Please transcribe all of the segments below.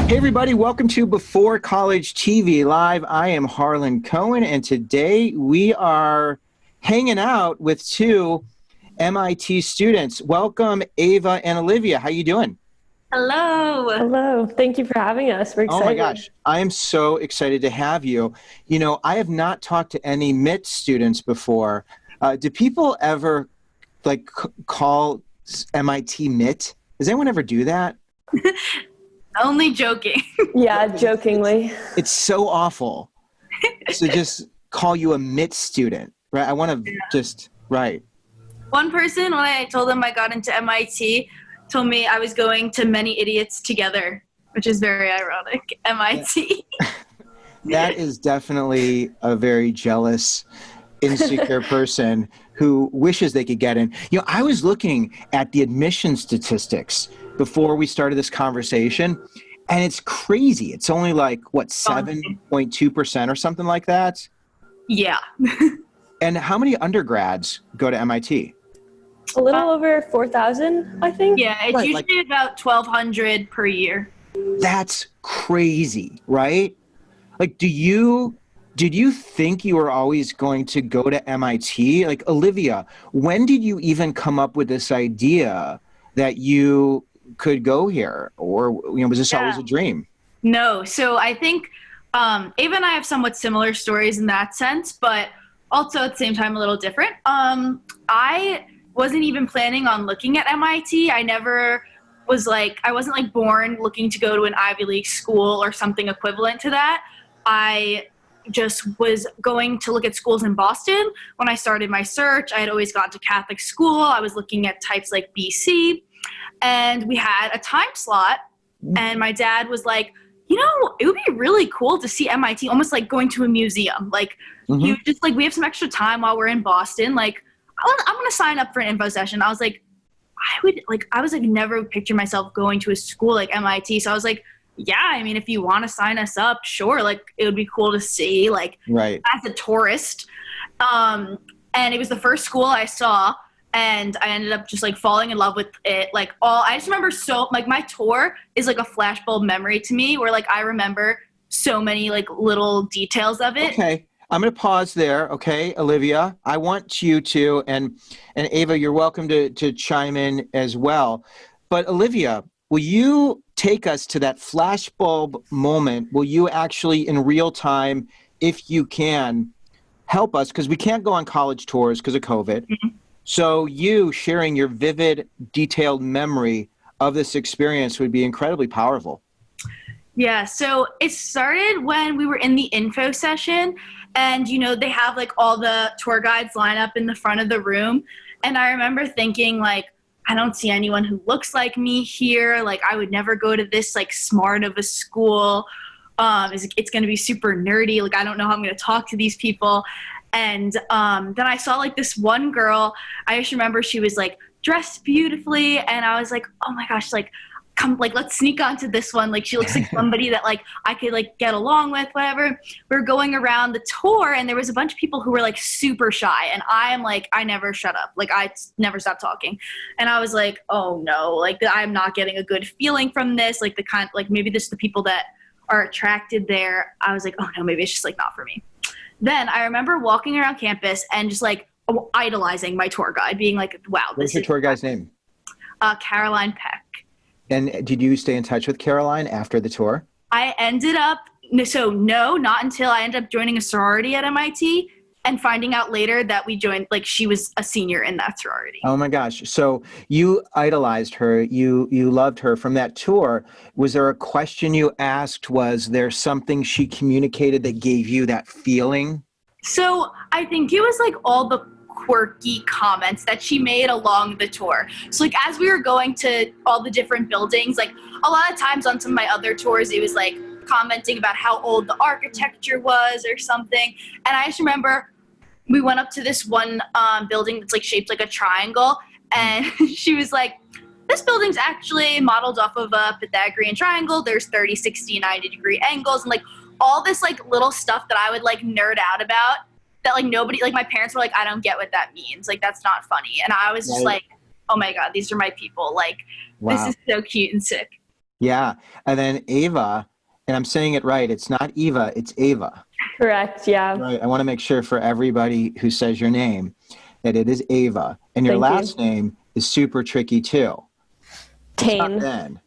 Hey everybody, welcome to Before College TV Live. I am Harlan Cohen, and today we are hanging out with two MIT students. Welcome, Eva and Olivia. How you doing? Hello. Hello. Thank you for having us. We're Oh my excited. gosh, I am so excited to have you. You know, I have not talked to any MIT students before. Do people ever call MIT MIT? Does anyone ever do that? Only joking. Yeah, jokingly. It's so awful. So just call you a MIT student, right? I want to right. One person, when I told them I got into MIT, told me I was going to Many Idiots Together, which is very ironic. MIT. That is definitely a very jealous, insecure person who wishes they could get in. You know, I was looking at the admission statistics before we started this conversation, and it's crazy. It's only like, what, 7.2% or something like that? Yeah. And how many undergrads go to MIT? A little over 4,000, I think. Yeah, it's Right, usually about 1,200 per year. That's crazy, right? Like, did you think you were always going to go to MIT? Like, Olivia, when did you even come up with this idea that you could go here? Or, you know, was this always a dream? No, so I think Ava and I have somewhat similar stories in that sense, but also at the same time a little different. I wasn't even planning on looking at MIT. I wasn't like born looking to go to an Ivy League school or something equivalent to that. I just was going to look at schools in Boston. When I started my search, I had always gone to Catholic school. I was looking at types like BC, and we had a time slot, and my dad was like, you know, it would be really cool to see MIT, almost like going to a museum. Like, you just like, we have some extra time while we're in Boston. Like, I'm going to sign up for an info session. I was like, never picture myself going to a school like MIT. So I was like, yeah, I mean, if you want to sign us up, sure. Like, it would be cool to see, like, right, as a tourist. And it was the first school I saw, and I ended up just like falling in love with it. I just remember my tour is like a flashbulb memory to me, where like I remember so many like little details of it. Okay. I'm going to pause there, okay, Olivia. I want you to, and Ava, you're welcome to chime in as well. But Olivia, will you take us to that flashbulb moment? Will you actually, in real time, if you can, help us? Because we can't go on college tours because of COVID. So you sharing your vivid, detailed memory of this experience would be incredibly powerful. Yeah, so it started when we were in the info session, and, you know, they have like all the tour guides line up in the front of the room. And I remember thinking, like, I don't see anyone who looks like me here. Like, I would never go to this like smart of a school. It's going to be super nerdy. Like, I don't know how I'm going to talk to these people. And then I saw like this one girl. I just remember she was like dressed beautifully, and I was like, oh my gosh, like, come, like, let's sneak onto this one. Like, she looks like somebody that like I could like get along with, whatever. We were going around the tour, and there was a bunch of people who were like super shy, and I am like, I never shut up. Like, I never stop talking. And I was like, oh no, like, I'm not getting a good feeling from this. Like, maybe this is the people that are attracted there. I was like, oh no, maybe it's just like not for me. Then I remember walking around campus and just like idolizing my tour guide, being like, wow, What's your tour guide's name? Caroline Peck. And did you stay in touch with Caroline after the tour? I ended up, no, not until I ended up joining a sorority at MIT and finding out later that we joined, like, she was a senior in that sorority. Oh my gosh. So you idolized her. You loved her from that tour. Was there a question you asked? Was there something she communicated that gave you that feeling? So I think it was like all the quirky comments that she made along the tour. So like as we were going to all the different buildings, like a lot of times on some of my other tours, it was like commenting about how old the architecture was or something. And I just remember we went up to this one building that's like shaped like a triangle, and she was like, this building's actually modeled off of a Pythagorean triangle. There's 30, 60, 90-degree angles, and like all this like little stuff that I would like nerd out about that like nobody, like my parents were like, I don't get what that means. Like, that's not funny. And I was just like, oh my God, these are my people. Like, Wow. This is so cute and sick. Yeah. And then Ava, and I'm saying it right. It's not Eva, it's Ava. Correct. Yeah. Right. I want to make sure for everybody who says your name that it is Ava. And your Thank last you. name is super tricky too. It's not Tane. Then.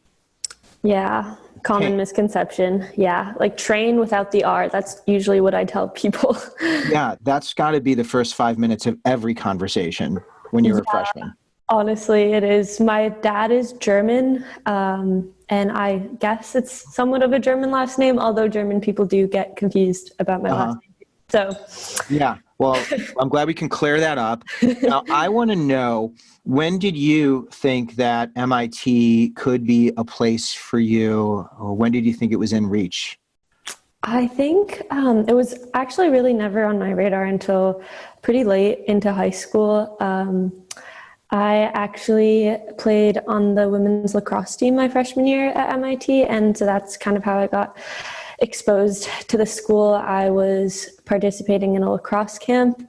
Yeah. Common Tane. misconception. Yeah. Like train without the R. That's usually what I tell people. Yeah, that's got to be the first 5 minutes of every conversation when you're a freshman. Honestly, it is. My dad is German, and I guess it's somewhat of a German last name, although German people do get confused about my Uh-huh. last name. So, Yeah. Well, I'm glad we can clear that up. Now, I want to know, when did you think that MIT could be a place for you? Or when did you think it was in reach? I think it was actually really never on my radar until pretty late into high school. I actually played on the women's lacrosse team my freshman year at MIT, and so that's kind of how I got exposed to the school. I was participating in a lacrosse camp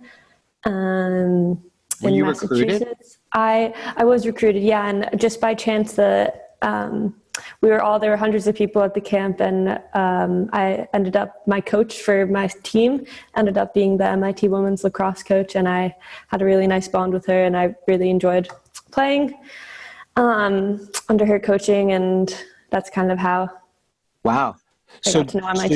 Were in you recruited? Massachusetts. I was recruited, yeah, and just by chance there were hundreds of people at the camp, and my coach for my team ended up being the MIT women's lacrosse coach, and I had a really nice bond with her, and I really enjoyed playing under her coaching, and that's kind of how Wow. I So, got to know so MIT.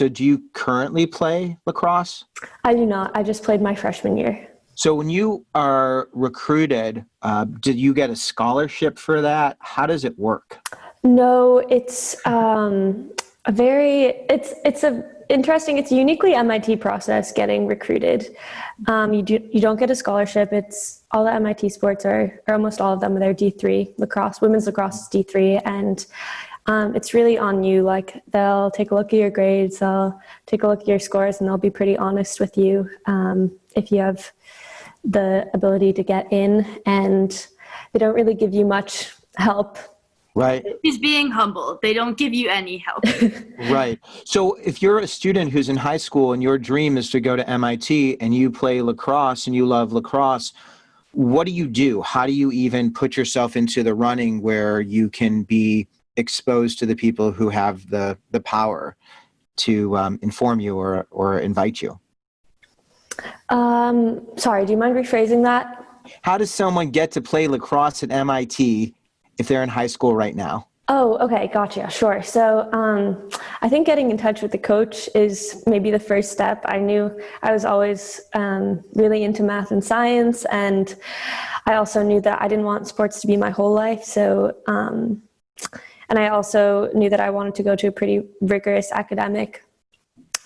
do you currently play lacrosse? I do not. I just played my freshman year. So when you are recruited, did you get a scholarship for that? How does it work? No, it's it's a uniquely MIT process getting recruited. You don't get a scholarship. It's all the MIT sports or almost all of them, they're D3 lacrosse. Women's lacrosse is D3, and it's really on you. Like, they'll take a look at your grades, they'll take a look at your scores, and they'll be pretty honest with you if you have the ability to get in, and they don't really give you much help. Right. He's being humble. They don't give you any help. Right. So if you're a student who's in high school and your dream is to go to MIT and you play lacrosse and you love lacrosse, what do you do? How do you even put yourself into the running where you can be exposed to the people who have the power to inform you or invite you? Sorry, do you mind rephrasing that? How does someone get to play lacrosse at MIT if they're in high school right now? Oh, okay, gotcha, sure. So I think getting in touch with the coach is maybe the first step. I knew I was always really into math and science, and I also knew that I didn't want sports to be my whole life. So, and I also knew that I wanted to go to a pretty rigorous academic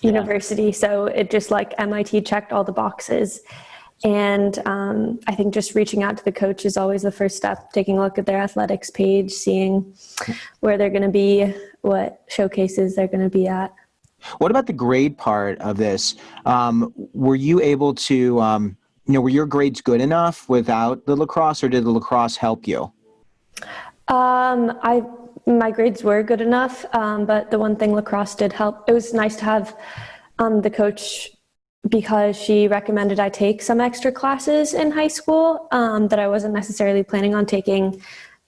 university. So it just, like, MIT checked all the boxes. And I think just reaching out to the coach is always the first step, taking a look at their athletics page, seeing where they're going to be, what showcases they're going to be at. What about the grade part of this? Were you able to, were your grades good enough without the lacrosse, or did the lacrosse help you? My grades were good enough, but the one thing lacrosse did help, it was nice to have the coach, because she recommended I take some extra classes in high school that I wasn't necessarily planning on taking,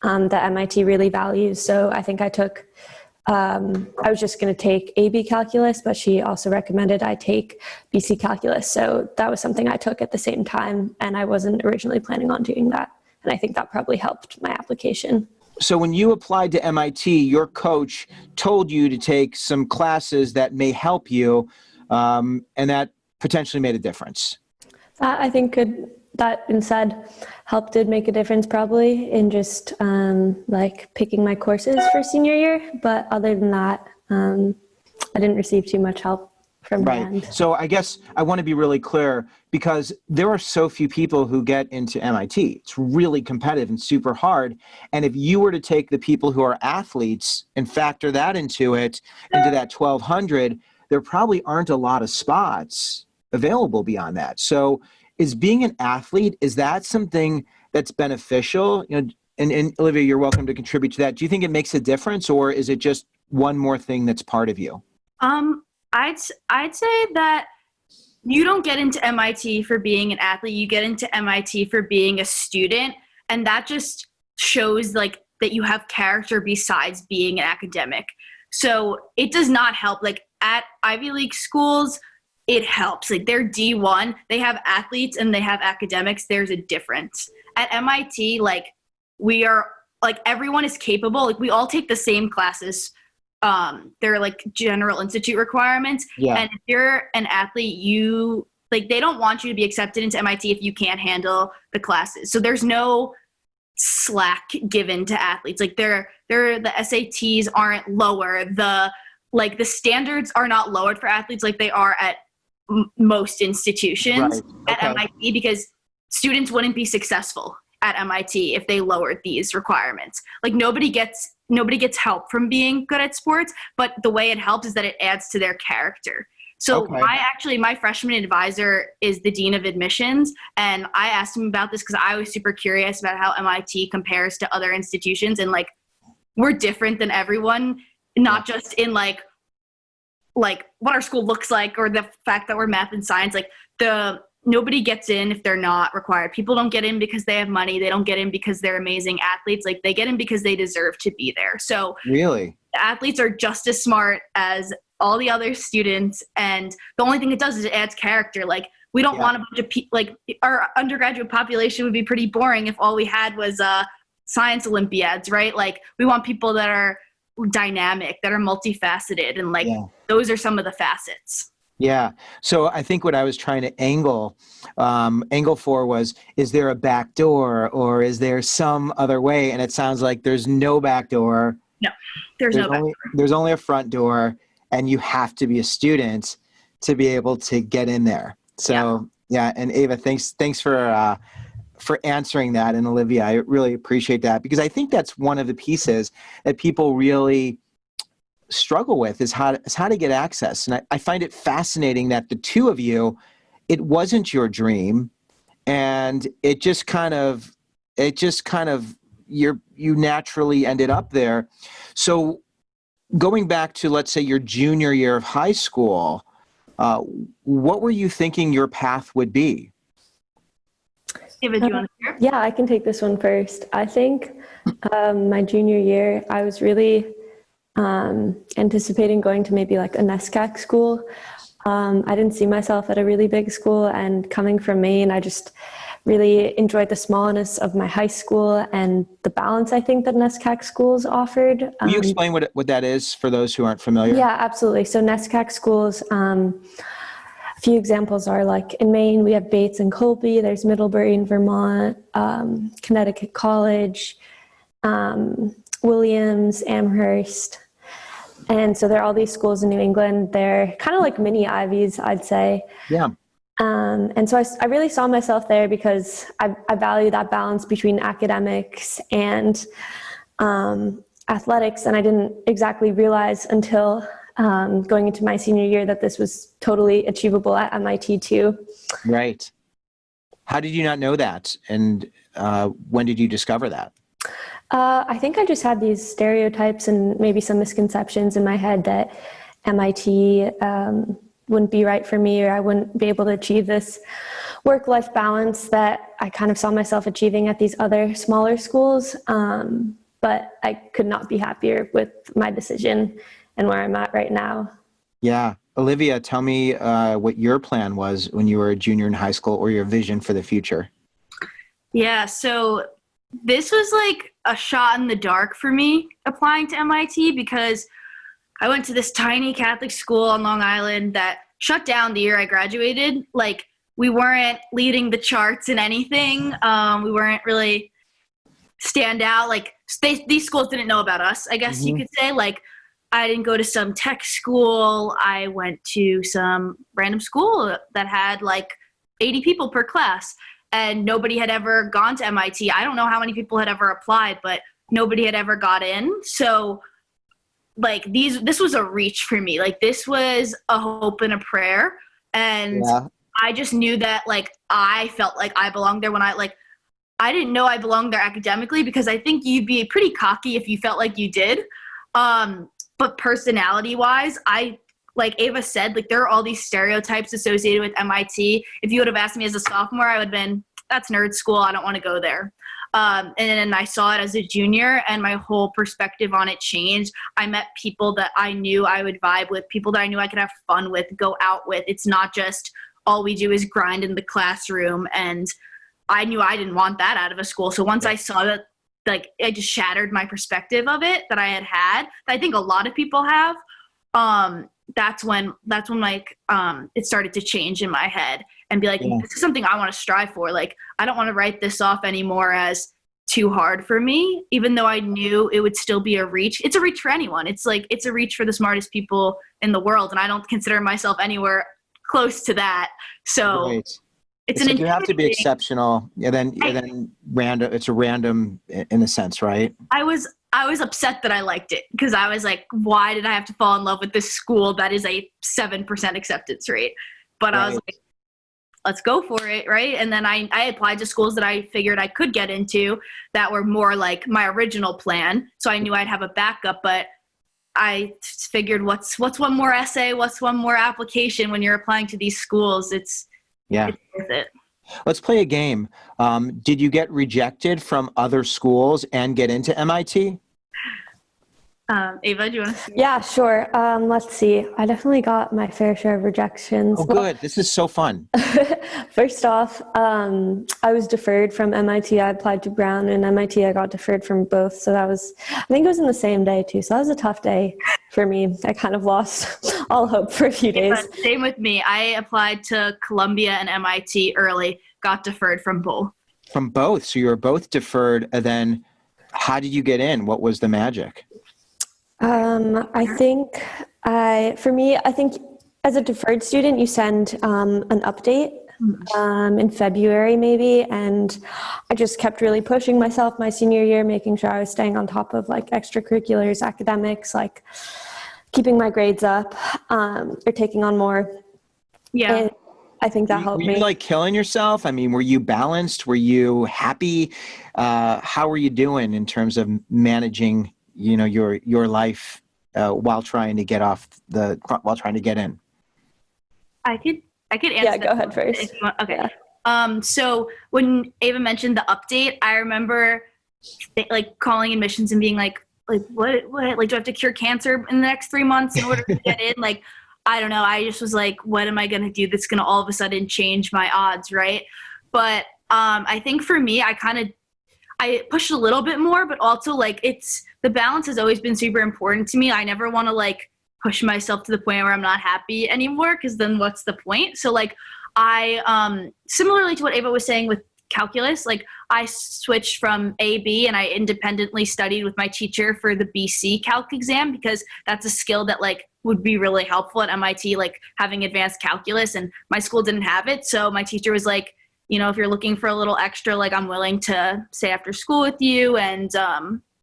that MIT really values. So I think I was just going to take AB calculus, but she also recommended I take BC calculus. So that was something I took at the same time, and I wasn't originally planning on doing that. And I think that probably helped my application. So when you applied to MIT, your coach told you to take some classes that may help you, and that potentially made a difference. I think that instead help did make a difference, probably, in just like picking my courses for senior year. But other than that, I didn't receive too much help from her end. So I guess I want to be really clear, because there are so few people who get into MIT. It's really competitive and super hard. And if you were to take the people who are athletes and factor that into that 1,200, there probably aren't a lot of spots available beyond that. So is being an athlete, is that something that's beneficial? And Olivia, you're welcome to contribute to that. Do you think it makes a difference, or is it just one more thing that's part of you? I'd say that you don't get into MIT for being an athlete. You get into MIT for being a student, and that just shows, like, that you have character besides being an academic. So it does not help. Like at Ivy League schools, it helps. Like they're D1, they have athletes and they have academics. There's a difference. At MIT, like we are, like everyone is capable. Like we all take the same classes. They're like general institute requirements. Yeah. And if you're an athlete, you like, they don't want you to be accepted into MIT if you can't handle the classes. So there's no slack given to athletes. Like the SATs aren't lower. The standards are not lowered for athletes like they are at most institutions. Right. Okay. At MIT, because students wouldn't be successful at MIT if they lowered these requirements. Like nobody gets help from being good at sports, but the way it helps is that it adds to their character. So my freshman advisor is the dean of admissions, and I asked him about this because I was super curious about how MIT compares to other institutions, and like we're different than everyone, not just in like what our school looks like or the fact that we're math and science. Like nobody gets in if they're not required. People don't get in because they have money. They don't get in because they're amazing athletes. Like they get in because they deserve to be there. So really, the athletes are just as smart as all the other students, and the only thing it does is it adds character. Like we don't want a bunch of like our undergraduate population would be pretty boring if all we had was science Olympiads, right? Like we want people that are dynamic, that are multifaceted, and like those are some of the facets. Yeah. So I think what I was trying to angle for was, is there a back door or is there some other way? And it sounds like there's no back door. No, there's no back door. There's only a front door, and you have to be a student to be able to get in there. So yeah. And Eva, thanks for answering that. And Olivia, I really appreciate that, because I think that's one of the pieces that people really struggle with is how to get access. And I find it fascinating that the two of you, it wasn't your dream, and it just kind of you naturally ended up there. So going back to, let's say, your junior year of high school, what were you thinking your path would be? Eva, do you want to hear? Yeah, I can take this one first. I think my junior year, I was really anticipating going to maybe like a NESCAC school. I didn't see myself at a really big school, and coming from Maine, I just really enjoyed the smallness of my high school and the balance I think that NESCAC schools offered. Can you explain what that is for those who aren't familiar? Yeah, absolutely. So NESCAC schools, a few examples are like in Maine, we have Bates and Colby, there's Middlebury in Vermont, Connecticut College, Williams, Amherst. And so there are all these schools in New England. They're kind of like mini Ivies, I'd say. Yeah. And so I really saw myself there because I value that balance between academics and athletics. And I didn't exactly realize until going into my senior year that this was totally achievable at MIT too. Right. How did you not know that? And when did you discover that? I think I just had these stereotypes and maybe some misconceptions in my head that MIT wouldn't be right for me, or I wouldn't be able to achieve this work-life balance that I kind of saw myself achieving at these other smaller schools. But I could not be happier with my decision and where I'm at right now. Yeah. Olivia, tell me what your plan was when you were a junior in high school, or your vision for the future. Yeah, so this was like a shot in the dark for me applying to MIT, because I went to this tiny Catholic school on Long Island that shut down the year I graduated. Like we weren't leading the charts in anything. We weren't really stand out. Like these schools didn't know about us, I guess you could say. Like I didn't go to some tech school. I went to some random school that had like 80 people per class, and nobody had ever gone to MIT. I don't know how many people had ever applied, but nobody had ever got in. So like this was a reach for me. Like this was a hope and a prayer. And I just knew that like I felt like I belonged there when I didn't know I belonged there academically, because I think you'd be pretty cocky if you felt like you did. But personality wise, like Eva said, like there are all these stereotypes associated with MIT. If you would have asked me as a sophomore, I would have been, that's nerd school. I don't want to go there. And then I saw it as a junior, and my whole perspective on it changed. I met people that I knew I would vibe with, people that I knew I could have fun with, go out with. It's not just all we do is grind in the classroom. And I knew I didn't want that out of a school. So once I saw that, like, it just shattered my perspective of it that I had, that I think a lot of people have. That's when like, it started to change in my head and be like, this is something I want to strive for. Like, I don't want to write this off anymore as too hard for me, even though I knew it would still be a reach. It's a reach for anyone. It's like, it's a reach for the smartest people in the world. And I don't consider myself anywhere close to that. So it's like you have to be exceptional, and then random. It's a random in a sense, right? I was upset that I liked it, because I was like, why did I have to fall in love with this school that is a 7% acceptance rate? But I was like, let's go for it, right? And then I applied to schools that I figured I could get into that were more like my original plan. So I knew I'd have a backup, but I figured what's one more essay, what's one more application when you're applying to these schools? It's worth it. Let's play a game. Did you get rejected from other schools and get into MIT? Eva, do you want to? Yeah, sure. Let's see. I definitely got my fair share of rejections. Oh, good. This is so fun. First off, I was deferred from MIT. I applied to Brown, and MIT I got deferred from both. So that was, I think it was in the same day too. So that was a tough day for me. I kind of lost all hope for a few days. Same with me. I applied to Columbia and MIT early, got deferred from both. From both? So you were both deferred, and then how did you get in? What was the magic? I think as a deferred student, you send an update in February maybe, and I just kept really pushing myself my senior year, making sure I was staying on top of like extracurriculars, academics, like keeping my grades up, or taking on more. Yeah. And I think that helped me. Were you like killing yourself? I mean, were you balanced? Were you happy? How were you doing in terms of managing, your life while trying to get in? I could answer. Yeah, go ahead first. Okay. Yeah. So when Eva mentioned the update, I remember like calling admissions and being like what? Like, do I have to cure cancer in the next 3 months in order to get in? Like, I don't know. I just was like, what am I going to do that's going to all of a sudden change my odds, right? But I think for me, I pushed a little bit more, but also like the balance has always been super important to me. I never want to like push myself to the point where I'm not happy anymore, because then what's the point? So like I, similarly to what Eva was saying with calculus, like I switched from A/B and I independently studied with my teacher for the BC calc exam, because that's a skill that like would be really helpful at MIT, like having advanced calculus, and my school didn't have it. So my teacher was like, if you're looking for a little extra, like I'm willing to stay after school with you and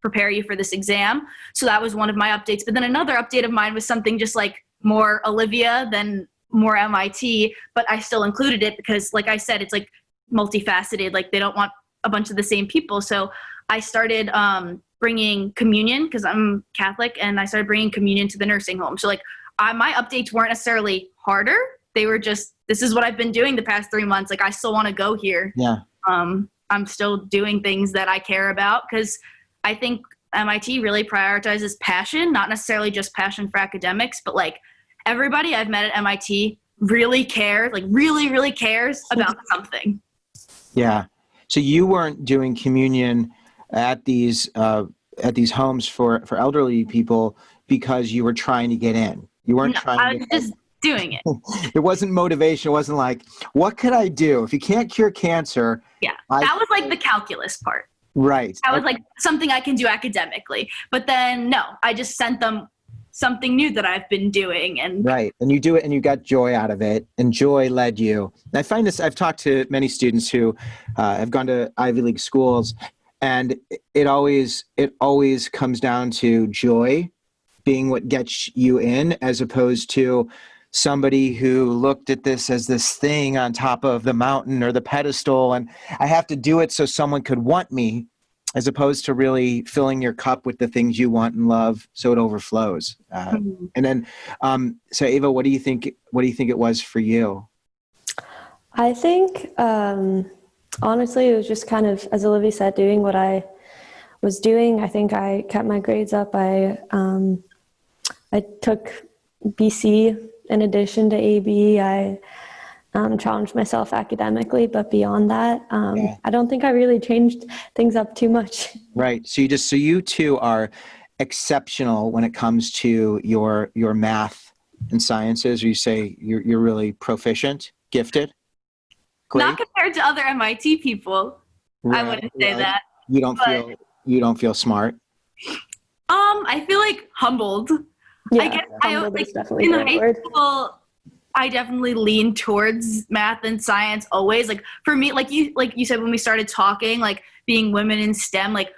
prepare you for this exam. So that was one of my updates. But then another update of mine was something just like more Olivia than more MIT, but I still included it because, like I said, it's like multifaceted. Like they don't want a bunch of the same people. So I started bringing communion, because I'm Catholic, and I started bringing communion to the nursing home. So like my updates weren't necessarily harder. They were just, this is what I've been doing the past 3 months. Like I still want to go here. Yeah. I'm still doing things that I care about, because I think MIT really prioritizes passion, not necessarily just passion for academics, but like everybody I've met at MIT really cares, like really, really cares about something. Yeah. So you weren't doing communion at these homes for elderly people because you were trying to get in. You weren't trying I was just doing it. It wasn't motivation. It wasn't like, what could I do? If you can't cure cancer. Yeah. That was like the calculus part. Right. That was like something I can do academically. But then no, I just sent them something new that I've been doing. And right. And you do it and you got joy out of it, and joy led you. And I find this, I've talked to many students who have gone to Ivy League schools, and it always comes down to joy being what gets you in, as opposed to somebody who looked at this as this thing on top of the mountain or the pedestal, and I have to do it so someone could want me, as opposed to really filling your cup with the things you want and love so it overflows. And then, so Eva, what do you think it was for you? I think honestly, it was just kind of, as Olivia said, doing what I was doing. I think I kept my grades up. I took BC in addition to AB. I challenged myself academically, but beyond that, I don't think I really changed things up too much. Right. So you two are exceptional when it comes to your math and sciences, or you say you're really proficient, gifted? Great. Not compared to other MIT people. Right, I wouldn't say that. You don't feel smart. I feel like humbled. Yeah, I guess humbled is definitely in the high word. school, I definitely leaned towards math and science always. Like for me, like you said when we started talking, like being women in STEM, like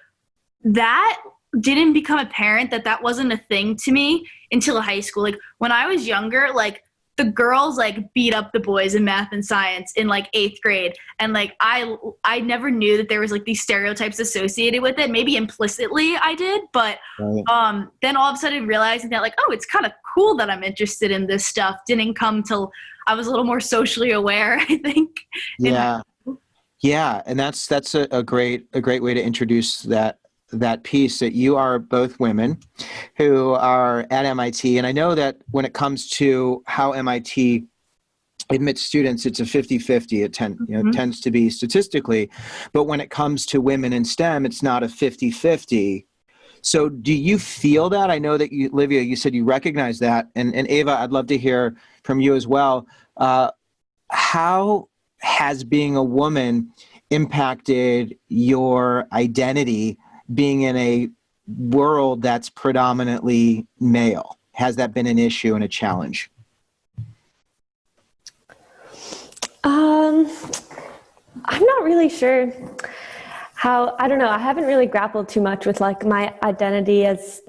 that didn't become apparent that wasn't a thing to me until high school. Like when I was younger, like the girls like beat up the boys in math and science in like 8th grade. And like, I never knew that there was like these stereotypes associated with it. Maybe implicitly I did, but then all of a sudden realizing that like, oh, it's kind of cool that I'm interested in this stuff didn't come till I was a little more socially aware, I think. Yeah. Yeah. And that's a great way to introduce that piece, that you are both women who are at MIT. And I know that when it comes to how MIT admits students, it's a 50-50. It tends to be statistically, but when it comes to women in STEM, it's not a 50-50. So do you feel that? I know that Olivia, you said you recognize that. And Eva, I'd love to hear from you as well. How has being a woman impacted your identity being in a world that's predominantly male? Has that been an issue and a challenge? I'm not really sure how, I don't know. I haven't really grappled too much with like my identity as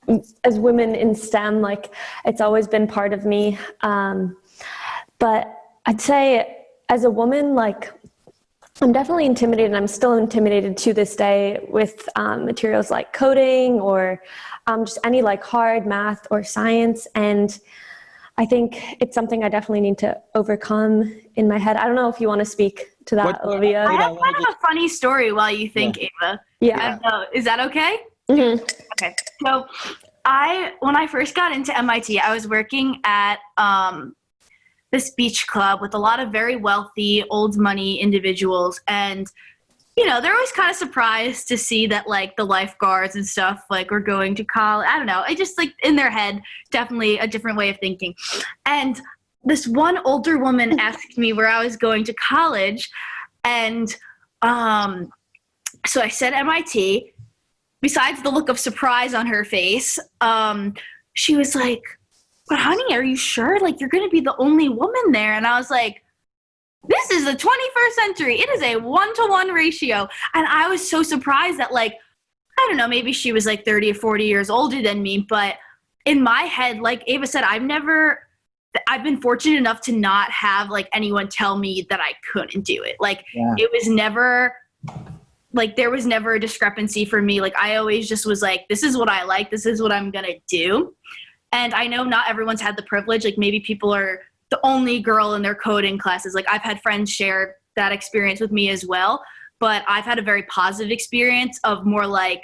as women in STEM. Like it's always been part of me. But I'd say as a woman, like I'm definitely intimidated. I'm still intimidated to this day with materials like coding or just any like hard math or science. And I think it's something I definitely need to overcome in my head. I don't know if you want to speak to that, Olivia. I have kind of a funny story while you think, Eva. Yeah. I don't know. Is that okay? Mm-hmm. Okay. So when I first got into MIT, I was working at this beach club with a lot of very wealthy, old money individuals. And, you know, they're always kind of surprised to see that, like, the lifeguards and stuff, like, were going to college. I don't know. I just, like, in their head, definitely a different way of thinking. And this one older woman asked me where I was going to college. And so I said MIT. Besides the look of surprise on her face, she was like, "But honey, are you sure? Like, you're going to be the only woman there." And I was like, this is the 21st century. It is a 1-to-1 ratio. And I was so surprised that, like, I don't know, maybe she was like 30 or 40 years older than me. But in my head, like Eva said, I've been fortunate enough to not have like anyone tell me that I couldn't do it. Like it was never like, there was never a discrepancy for me. Like I always just was like, this is what I like. This is what I'm going to do. And I know not everyone's had the privilege. Like maybe people are the only girl in their coding classes. Like I've had friends share that experience with me as well. But I've had a very positive experience of more like,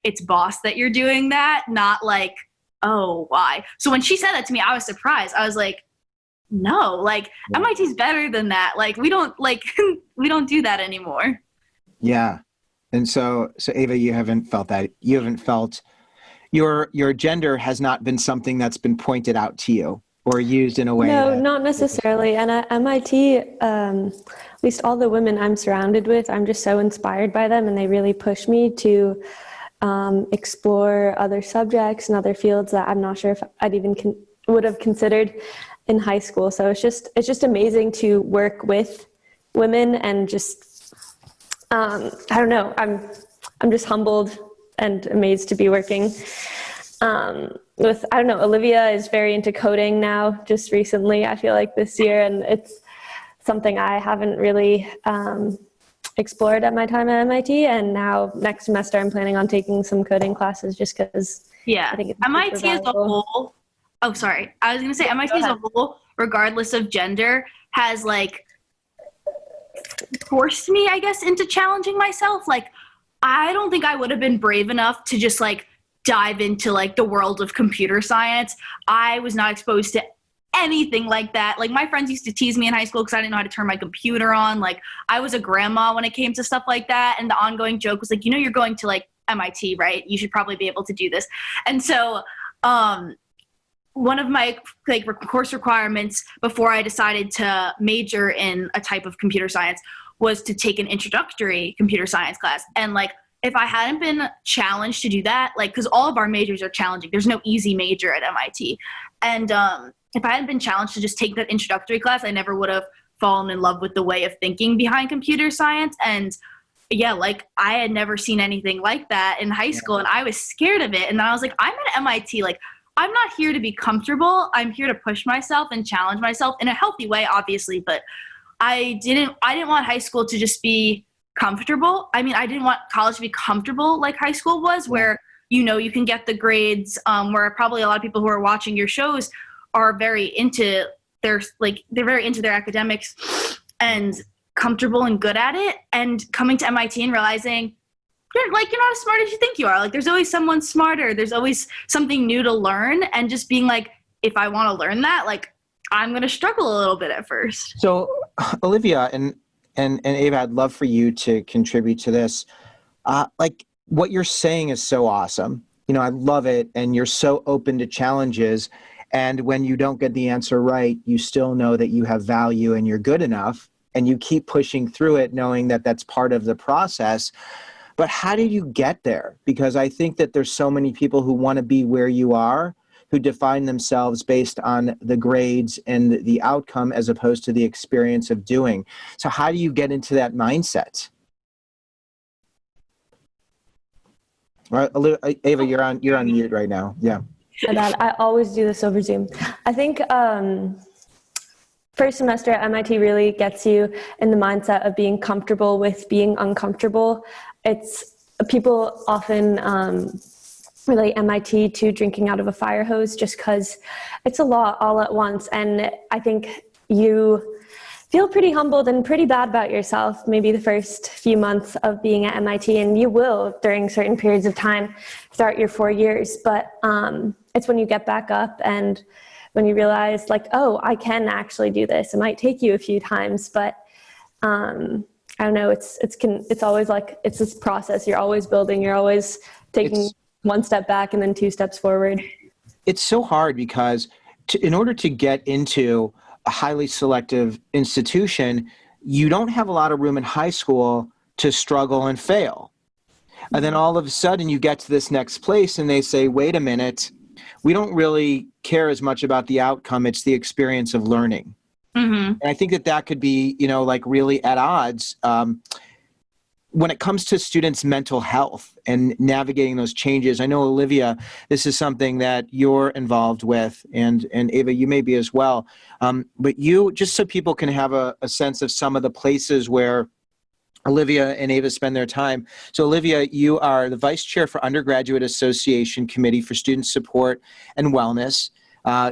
it's boss that you're doing that, not like, oh, why? So when she said that to me, I was surprised. I was like, no, like MIT's better than that. Like we don't do that anymore. Yeah. And so Eva, you haven't felt that. You haven't felt your gender has not been something that's been pointed out to you or used in a way. No, not necessarily. And at MIT, at least all the women I'm surrounded with, I'm just so inspired by them, and they really push me to explore other subjects and other fields that I'm not sure if I'd even would have considered in high school. So it's just amazing to work with women and just I don't know. I'm just humbled and amazed to be working with, I don't know, Olivia is very into coding now, just recently, I feel like this year, and it's something I haven't really explored at my time at MIT, and now next semester I'm planning on taking some coding classes just because I think it's MIT as a whole, oh, sorry. I was going to say MIT as a whole, regardless of gender, has like forced me, I guess, into challenging myself. Like, I don't think I would have been brave enough to just like dive into like the world of computer science. I was not exposed to anything like that. Like, my friends used to tease me in high school because I didn't know how to turn my computer on. Like, I was a grandma when it came to stuff like that. And the ongoing joke was like, you know, you're going to like MIT, right? You should probably be able to do this. And so, one of my like course requirements before I decided to major in a type of computer science was to take an introductory computer science class. And like, if I hadn't been challenged to do that, like, because all of our majors are challenging, there's no easy major at MIT. And if I hadn't been challenged to just take that introductory class, I never would have fallen in love with the way of thinking behind computer science. And yeah, like, I had never seen anything like that in high school, and I was scared of it. And then I was like, I'm at MIT, like, I'm not here to be comfortable. I'm here to push myself and challenge myself in a healthy way, obviously. But I didn't want high school to just be comfortable. I mean, I didn't want college to be comfortable like high school was, where, you know, you can get the grades, where probably a lot of people who are watching your shows are very into they're very into their academics and comfortable and good at it. And coming to MIT and realizing, you're not as smart as you think you are. Like, there's always someone smarter. There's always something new to learn. And just being like, if I want to learn that, like, I'm going to struggle a little bit at first. So, Olivia and Eva, I'd love for you to contribute to this. Like, what you're saying is so awesome. You know, I love it. And you're so open to challenges. And when you don't get the answer right, you still know that you have value and you're good enough. And you keep pushing through it, knowing that that's part of the process. But how did you get there? Because I think that there's so many people who want to be where you are, who define themselves based on the grades and the outcome as opposed to the experience of doing. So how do you get into that mindset? All right, Eva, you're on mute right now. Yeah. I always do this over Zoom. I think first semester at MIT really gets you in the mindset of being comfortable with being uncomfortable. It's people often relate MIT to drinking out of a fire hose just because it's a lot all at once. And I think you feel pretty humbled and pretty bad about yourself maybe the first few months of being at MIT, and you will during certain periods of time throughout your 4 years. But it's when you get back up and when you realize, like, oh, I can actually do this. It might take you a few times, but I don't know. It's always like, it's this process. You're always building. You're always taking one step back and then 2 steps forward. It's so hard because in order to get into a highly selective institution, you don't have a lot of room in high school to struggle and fail. And then all of a sudden you get to this next place and they say, wait a minute, we don't really care as much about the outcome. It's the experience of learning. Mm-hmm. And I think that could be, you know, like really at odds when it comes to students' mental health and navigating those changes. I know, Olivia, this is something that you're involved with, and Eva, you may be as well. But you, just so people can have a sense of some of the places where Olivia and Eva spend their time. So Olivia, you are the Vice Chair for Undergraduate Association Committee for Student Support and Wellness.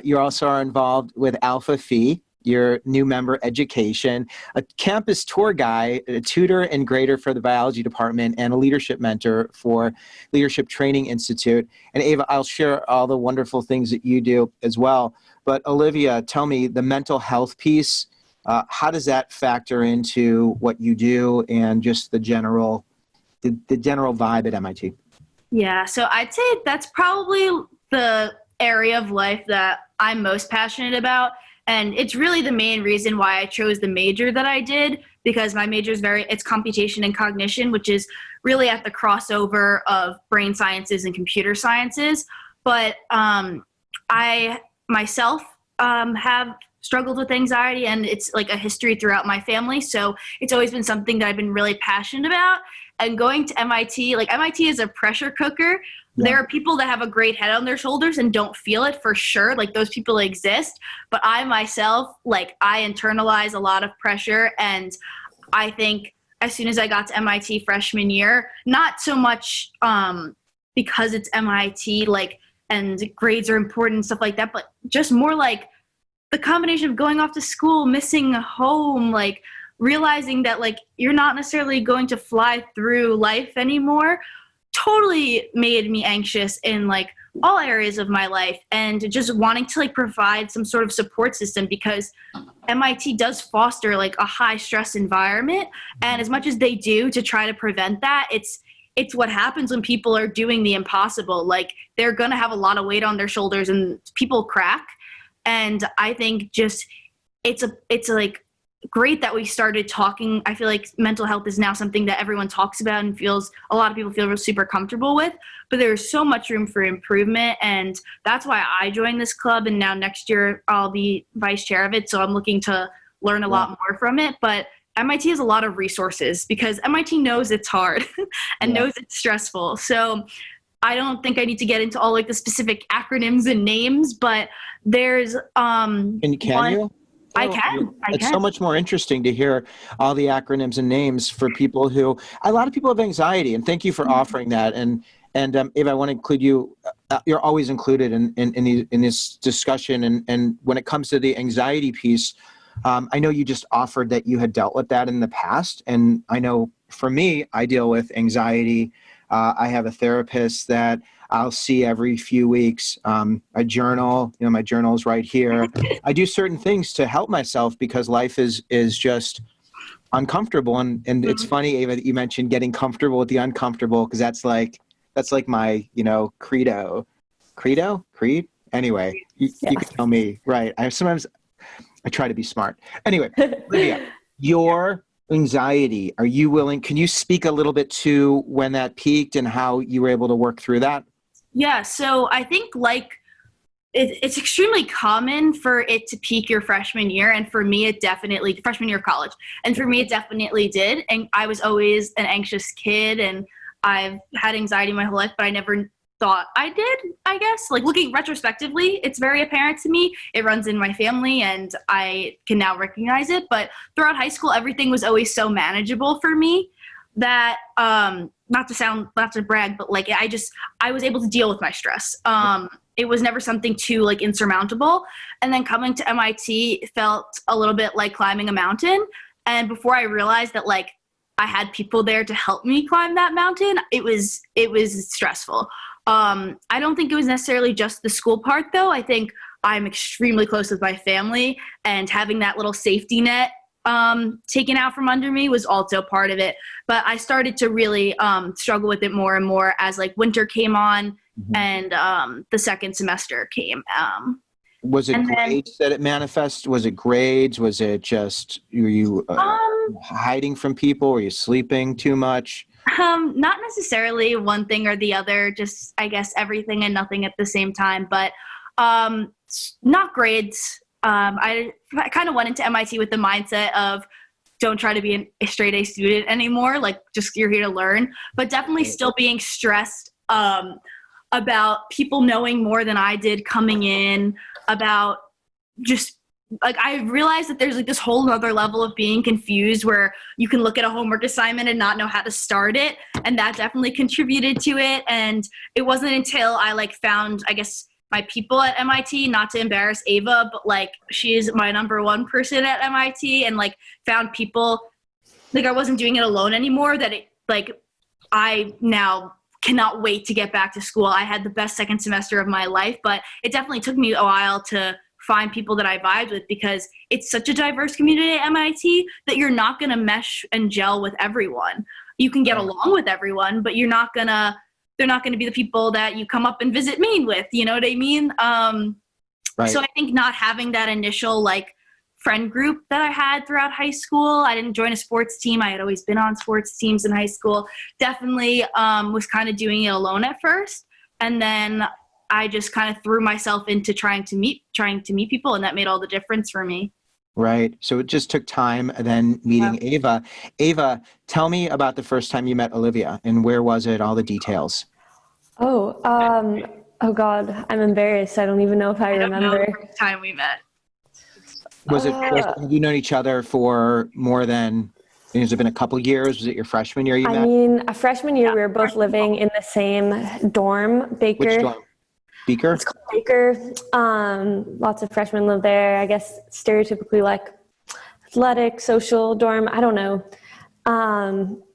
You also are involved with Alpha Phi, your new member education, a campus tour guide, a tutor and grader for the biology department, and a leadership mentor for Leadership Training Institute. And Eva, I'll share all the wonderful things that you do as well. But Olivia, tell me, the mental health piece, how does that factor into what you do and just the general vibe at MIT? Yeah, so I'd say that's probably the area of life that I'm most passionate about. And it's really the main reason why I chose the major that I did, because my major is it's computation and cognition, which is really at the crossover of brain sciences and computer sciences. But I myself have struggled with anxiety, and it's like a history throughout my family. So it's always been something that I've been really passionate about. And going to MIT, like MIT is a pressure cooker. Yeah. There are people that have a great head on their shoulders and don't feel it for sure. Like, those people exist. But I myself, like, I internalize a lot of pressure. And I think as soon as I got to MIT freshman year, not so much because it's MIT, like, and grades are important and stuff like that, but just more like the combination of going off to school, missing home, like realizing that like you're not necessarily going to fly through life anymore totally made me anxious in like all areas of my life, and just wanting to like provide some sort of support system, because MIT does foster like a high stress environment. And as much as they do to try to prevent that, it's what happens when people are doing the impossible. Like they're going to have a lot of weight on their shoulders and people crack. And I think just it's like great that we started talking. I feel like mental health is now something that everyone talks about and a lot of people feel super comfortable with, but there's so much room for improvement. And that's why I joined this club. And now next year I'll be vice chair of it. So I'm looking to learn a lot more from it. But MIT has a lot of resources because MIT knows it's hard and knows it's stressful. So I don't think I need to get into all like the specific acronyms and names, but there's And can you? I can. It's so much more interesting to hear all the acronyms and names for people who, a lot of people have anxiety, and thank you for offering that. And Eva, I want to include you. You're always included in this discussion. And when it comes to the anxiety piece, I know you just offered that you had dealt with that in the past. And I know for me, I deal with anxiety. I have a therapist that I'll see every few weeks. I journal, my journal is right here. I do certain things to help myself because life is just uncomfortable. And it's funny, Eva, that you mentioned getting comfortable with the uncomfortable, because that's like my, creed. Anyway, you can tell me, right? Sometimes I try to be smart. Anyway, Olivia, your anxiety, can you speak a little bit to when that peaked and how you were able to work through that? Yeah, so I think like it's extremely common for it to peak your freshman year. And for me, freshman year of college. And for me, it definitely did. And I was always an anxious kid, and I've had anxiety my whole life, but I never thought I did, I guess. Like looking retrospectively, it's very apparent to me. It runs in my family and I can now recognize it. But throughout high school, everything was always so manageable for me that, not to brag, but like I was able to deal with my stress. It was never something too like insurmountable. And then coming to MIT felt a little bit like climbing a mountain. And before I realized that like I had people there to help me climb that mountain, it was stressful. I don't think it was necessarily just the school part though. I think I'm extremely close with my family, and having that little safety net taken out from under me was also part of it. But I started to really struggle with it more and more as like winter came on and the second semester came. Was it grades that it manifests? Was it grades? Was it just, were you hiding from people? Were you sleeping too much? Not necessarily one thing or the other, just I guess everything and nothing at the same time, but not grades. I kind of went into MIT with the mindset of don't try to be a straight A student anymore. Like just you're here to learn, but definitely still being stressed about people knowing more than I did coming in, about just like I realized that there's like this whole other level of being confused where you can look at a homework assignment and not know how to start it. And that definitely contributed to it. And it wasn't until I like found, I guess, my people at MIT, not to embarrass Eva, but like she's my number one person at MIT, and like found people, like I wasn't doing it alone anymore, that it like I now cannot wait to get back to school. I had the best second semester of my life, but it definitely took me a while to find people that I vibed with, because it's such a diverse community at MIT that you're not going to mesh and gel with everyone. You can get along with everyone, but they're not going to be the people that you come up and visit Maine with. You know what I mean? Right. So I think not having that initial like friend group that I had throughout high school, I didn't join a sports team. I had always been on sports teams in high school. Definitely was kind of doing it alone at first. And then I just kind of threw myself into trying to meet people, and that made all the difference for me. Right. So it just took time, and then meeting Eva. Eva, tell me about the first time you met Olivia, and where was it? All the details. Oh God, I'm embarrassed. I don't even know if I remember. The first time we met. Have you known each other for more than, has it been a couple years? Was it your freshman year you met? I mean, a freshman year, we were both living in the same dorm, Baker. Which dorm? Beaker? It's called Baker. Lots of freshmen live there. I guess stereotypically like athletic, social dorm. I don't know.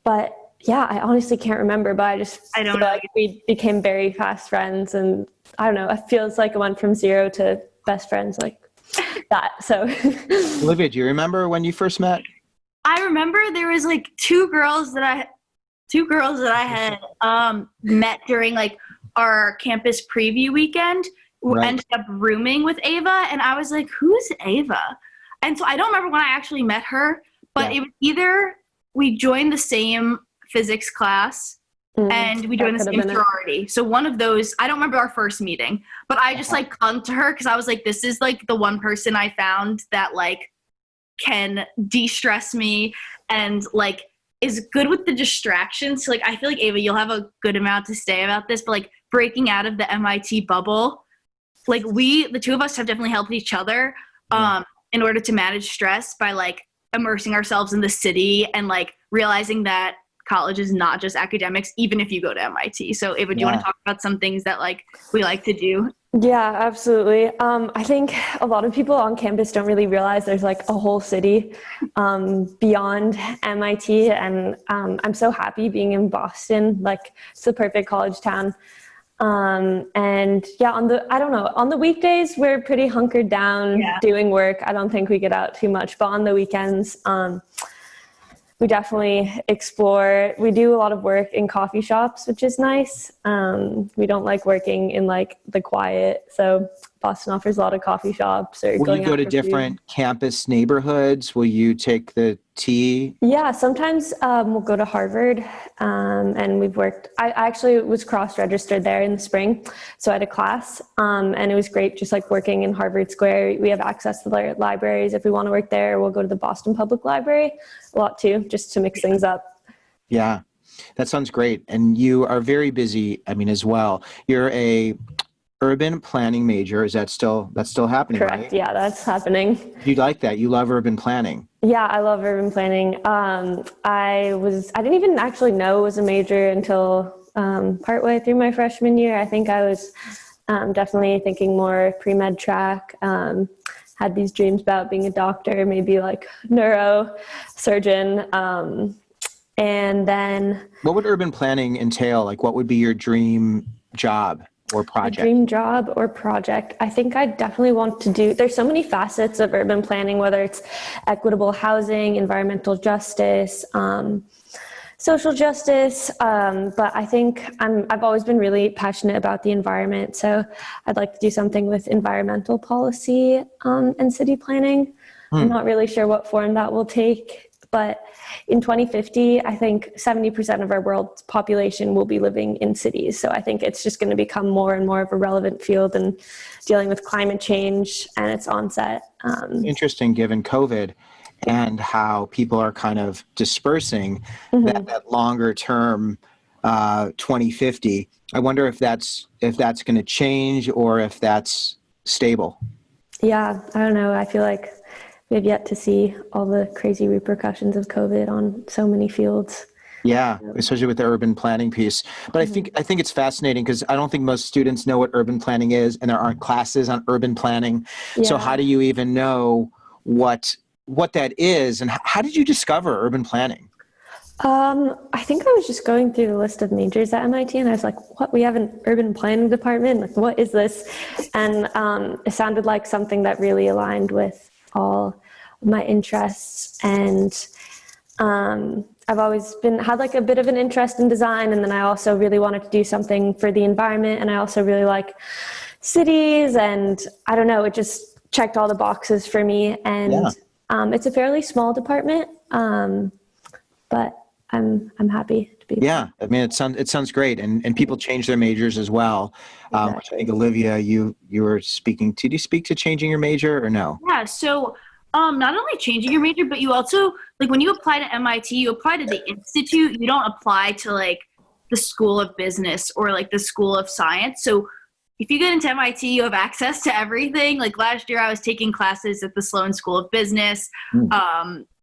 But yeah, I honestly can't remember, but I don't feel know. like we became very fast friends, and I don't know, it feels like it went from 0 to best friends like that. So Olivia, do you remember when you first met? I remember there was like two girls that I had met during like our campus preview weekend who Right. ended up rooming with Eva, and I was like, who's Ava? And so I don't remember when I actually met her, but it was either we joined the same physics class and we joined the same sorority. So one of those, I don't remember our first meeting, but I just like clung to her because I was like, this is like the one person I found that like can de-stress me and like is good with the distractions. So like I feel like Ava, you'll have a good amount to say about this, but like breaking out of the MIT bubble, like the two of us have definitely helped each other in order to manage stress by like immersing ourselves in the city and like realizing that college is not just academics, even if you go to MIT. So Ava, do you want to talk about some things that like we like to do? Yeah, absolutely. I think a lot of people on campus don't really realize there's like a whole city beyond MIT, and I'm so happy being in Boston. Like, it's the perfect college town. And yeah, on the weekdays, we're pretty hunkered down doing work. I don't think we get out too much, but on the weekends, we definitely explore. We do a lot of work in coffee shops, which is nice. We don't like working in like the quiet. So Boston offers a lot of coffee shops. Or Will you go to different campus neighborhoods? Will you take the T? Yeah, sometimes we'll go to Harvard, and we've worked. I actually was cross-registered there in the spring, so I had a class, and it was great just like working in Harvard Square. We have access to their libraries. If we want to work there, we'll go to the Boston Public Library a lot too, just to mix things up. Yeah, that sounds great. And you are very busy, I mean, as well. You're a urban planning major. Is that's still happening? Correct. Right? Yeah, that's happening. You like that? You love urban planning? Yeah, I love urban planning. I didn't even actually know it was a major until partway through my freshman year. I think I was definitely thinking more pre-med track. Had these dreams about being a doctor, maybe like neurosurgeon. And then what would urban planning entail? Like, what would be your dream job or project? A dream job or project. I think I definitely want to do, there's so many facets of urban planning, whether it's equitable housing, environmental justice, social justice. But I think I've always been really passionate about the environment. So I'd like to do something with environmental policy and city planning. I'm not really sure what form that will take. But in 2050, I think 70% of our world's population will be living in cities. So I think it's just going to become more and more of a relevant field in dealing with climate change and its onset. Interesting, given COVID and how people are kind of dispersing that longer term 2050. I wonder if that's going to change or if that's stable. Yeah, I don't know. I feel like we have yet to see all the crazy repercussions of COVID on so many fields. Yeah, especially with the urban planning piece. But I think it's fascinating because I don't think most students know what urban planning is, and there aren't classes on urban planning. Yeah. So how do you even know what that is, and how did you discover urban planning? I think I was just going through the list of majors at MIT, and I was like, what? We have an urban planning department? Like, what is this? And it sounded like something that really aligned with all of my interests. And I've always had like a bit of an interest in design, and then I also really wanted to do something for the environment, and I also really like cities, and I don't know, it just checked all the boxes for me. And it's a fairly small department, but I'm happy to be. Yeah, I mean, it sounds great, and people change their majors as well. Exactly. Which I think, Olivia, you were speaking to. Did you speak to changing your major or no? Yeah, so not only changing your major, but you also, like, when you apply to MIT, you apply to the institute. You don't apply to like the School of Business or like the School of Science. So if you get into MIT, you have access to everything. Like last year, I was taking classes at the Sloan School of Business.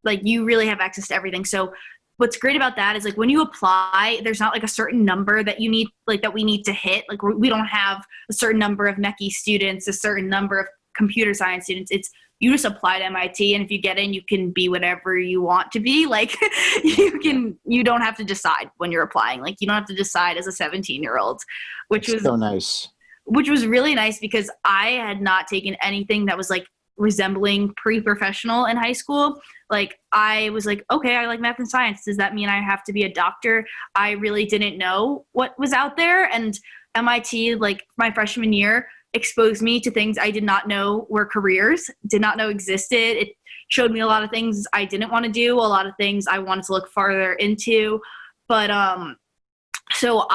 Like you really have access to everything. So what's great about that is like when you apply, there's not like a certain number that you need, like that we need to hit. Like we don't have a certain number of NECI students, a certain number of computer science students, you just apply to MIT, and if you get in, you can be whatever you want to be. Like you don't have to decide when you're applying. Like you don't have to decide as a 17-year-old, which was so nice. Which was really nice because I had not taken anything that was like resembling pre-professional in high school. Like I was like, okay, I like math and science. Does that mean I have to be a doctor? I really didn't know what was out there. And MIT, like my freshman year, exposed me to things I did not know were careers, did not know existed. It showed me a lot of things I didn't want to do, a lot of things I wanted to look farther into. But so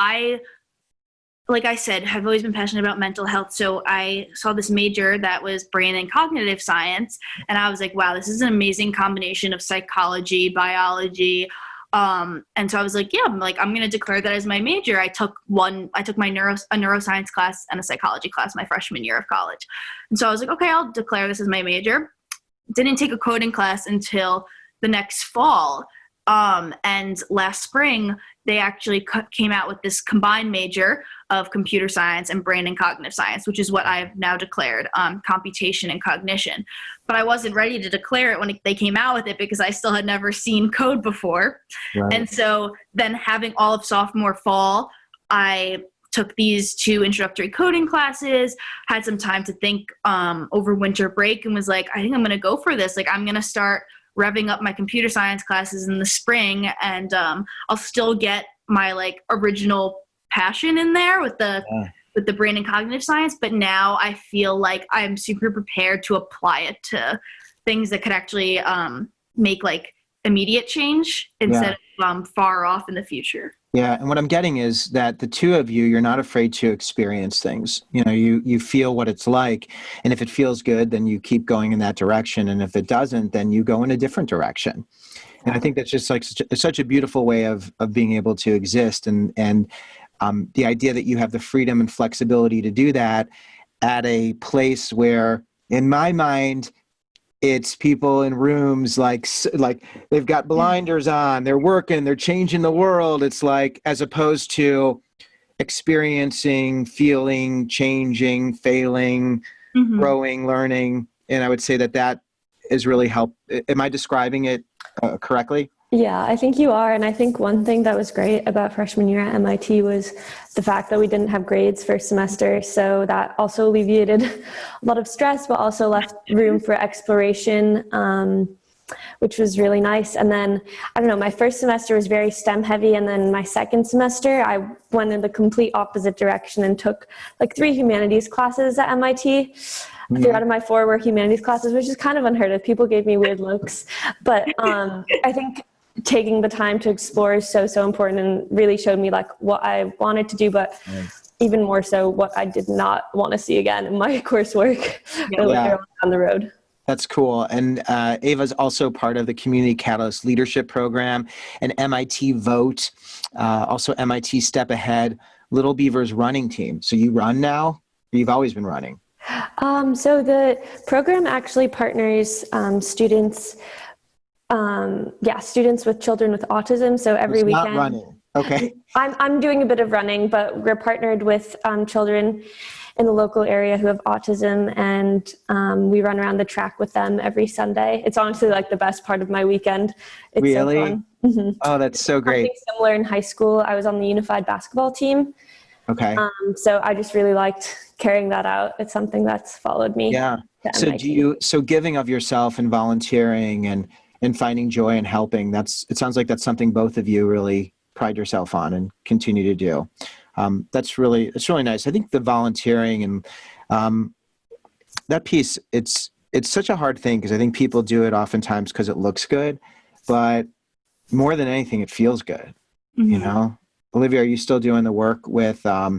like I said, I've always been passionate about mental health. So I saw this major that was brain and cognitive science. And I was like, wow, this is an amazing combination of psychology, biology. And so I was like, yeah, I'm going to declare that as my major. I took my a neuroscience class and a psychology class my freshman year of college. And so I was like, okay, I'll declare this as my major. Didn't take a coding class until the next fall. And last spring, they actually came out with this combined major of computer science and brain and cognitive science, which is what I've now declared, computation and cognition. But I wasn't ready to declare it when they came out with it because I still had never seen code before. Right. And so then having all of sophomore fall, I took these 2 introductory coding classes, had some time to think over winter break, and was like, I think I'm going to go for this. Like, I'm going to start revving up my computer science classes in the spring, and I'll still get my like original passion in there with the brain and cognitive science. But now I feel like I'm super prepared to apply it to things that could actually make like immediate change instead of far off in the future. Yeah, and what I'm getting is that the two of you, you're not afraid to experience things. You know, you feel what it's like, and if it feels good, then you keep going in that direction, and if it doesn't, then you go in a different direction. And I think that's just like such a beautiful way of being able to exist, and the idea that you have the freedom and flexibility to do that at a place where, in my mind, it's people in rooms like they've got blinders on, they're working, they're changing the world. It's like, as opposed to experiencing, feeling, changing, failing, growing, learning. And I would say that is really help. Am I describing it correctly? Yeah, I think you are. And I think one thing that was great about freshman year at MIT was the fact that we didn't have grades first semester. So that also alleviated a lot of stress, but also left room for exploration, which was really nice. And then, I don't know, my first semester was very STEM heavy. And then my second semester, I went in the complete opposite direction and took like 3 humanities classes at MIT. 3 out of my 4 were humanities classes, which is kind of unheard of. People gave me weird looks. But I think taking the time to explore is so important, and really showed me like what I wanted to do, but even more so what I did not want to see again in my coursework later on the road. That's cool. And Eva's also part of the Community Catalyst Leadership Program and MIT Vote, also MIT Step Ahead, Little Beaver's running team. So you run now? Or you've always been running? So the program actually partners students with children with autism. So every weekend. Not running. Okay. I'm doing a bit of running, but we're partnered with children in the local area who have autism, and we run around the track with them every Sunday. It's honestly like the best part of my weekend. It's really? So fun. Mm-hmm. Oh, that's so great. Something similar in high school. I was on the unified basketball team. Okay. So I just really liked carrying that out. It's something that's followed me. Yeah. So giving of yourself and volunteering and finding joy and helping, it sounds like that's something both of you really pride yourself on and continue to do. It's really nice. I think the volunteering and that piece, it's such a hard thing because I think people do it oftentimes because it looks good, but more than anything, it feels good. You know, Olivia, are you still doing the work with what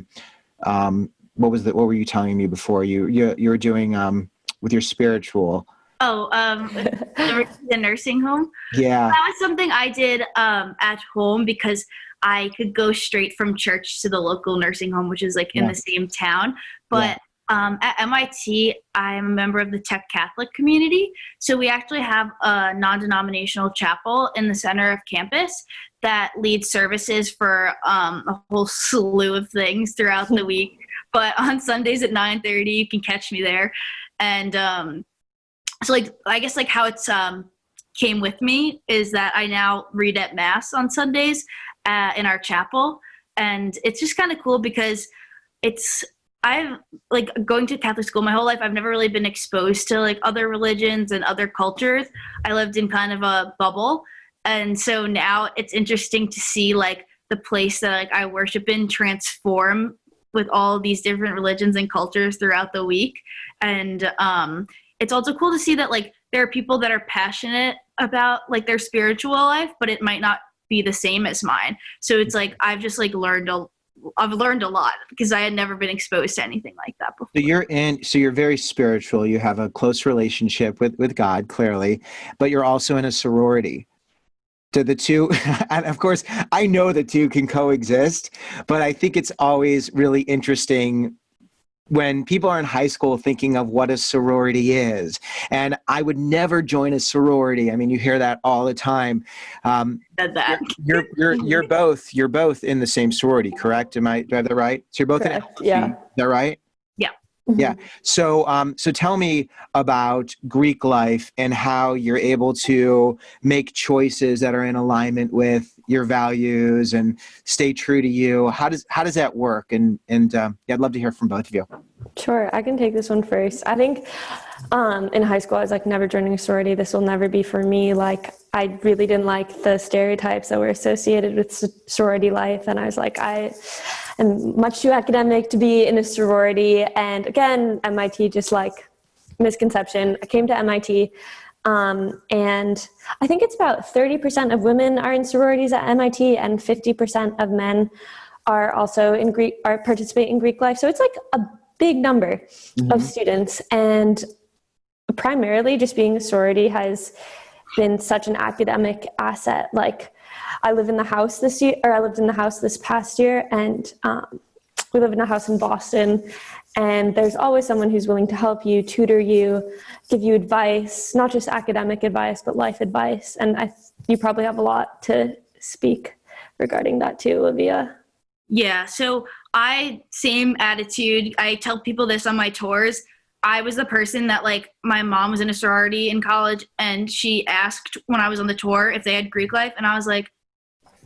were you telling me before? You were doing with your spiritual. The nursing home. Yeah. That was something I did at home because I could go straight from church to the local nursing home, which is like in the same town. But at MIT, I'm a member of the Tech Catholic community. So we actually have a non-denominational chapel in the center of campus that leads services for a whole slew of things throughout the week. But on Sundays at 9:30, you can catch me there. And so like I guess like how it's came with me is that I now read at mass on Sundays in our chapel, and it's just kind of cool because I've like going to Catholic school my whole life. I've never really been exposed to like other religions and other cultures. I lived in kind of a bubble. And so now it's interesting to see like the place that like I worship in transform with all these different religions and cultures throughout the week. And it's also cool to see that like there are people that are passionate about like their spiritual life, but it might not be the same as mine. So it's like I've just like I've learned a lot because I had never been exposed to anything like that before. So you're very spiritual. You have a close relationship with God, clearly, but you're also in a sorority. So the two, and of course, I know the two can coexist, but I think it's always really interesting when people are in high school thinking of what a sorority is. And I would never join a sorority. I mean, you hear that all the time. Said that. You're both in the same sorority, correct? Do I have that right? So you're both Correct, in LLC, yeah. is that right? Yeah. Yeah. So tell me about Greek life and how you're able to make choices that are in alignment with your values and stay true to you. How does that work? And yeah, I'd love to hear from both of you. Sure, I can take this one first. I think in high school, I was like, never joining a sorority. This will never be for me. Like, I really didn't like the stereotypes that were associated with sorority life. And I was like, I am much too academic to be in a sorority. And again, MIT, just like misconception. I came to MIT. And I think it's about 30% of women are in sororities at MIT and 50% of men are also participate in Greek life. So it's like a big number of students, and primarily just being a sorority has been such an academic asset. Like I lived in the house this past year, and we live in a house in Boston, and there's always someone who's willing to help you, tutor you, give you advice, not just academic advice, but life advice. And you probably have a lot to speak regarding that too, Olivia. Yeah, so same attitude. I tell people this on my tours. I was the person that like my mom was in a sorority in college, and she asked when I was on the tour if they had Greek life, and I was like,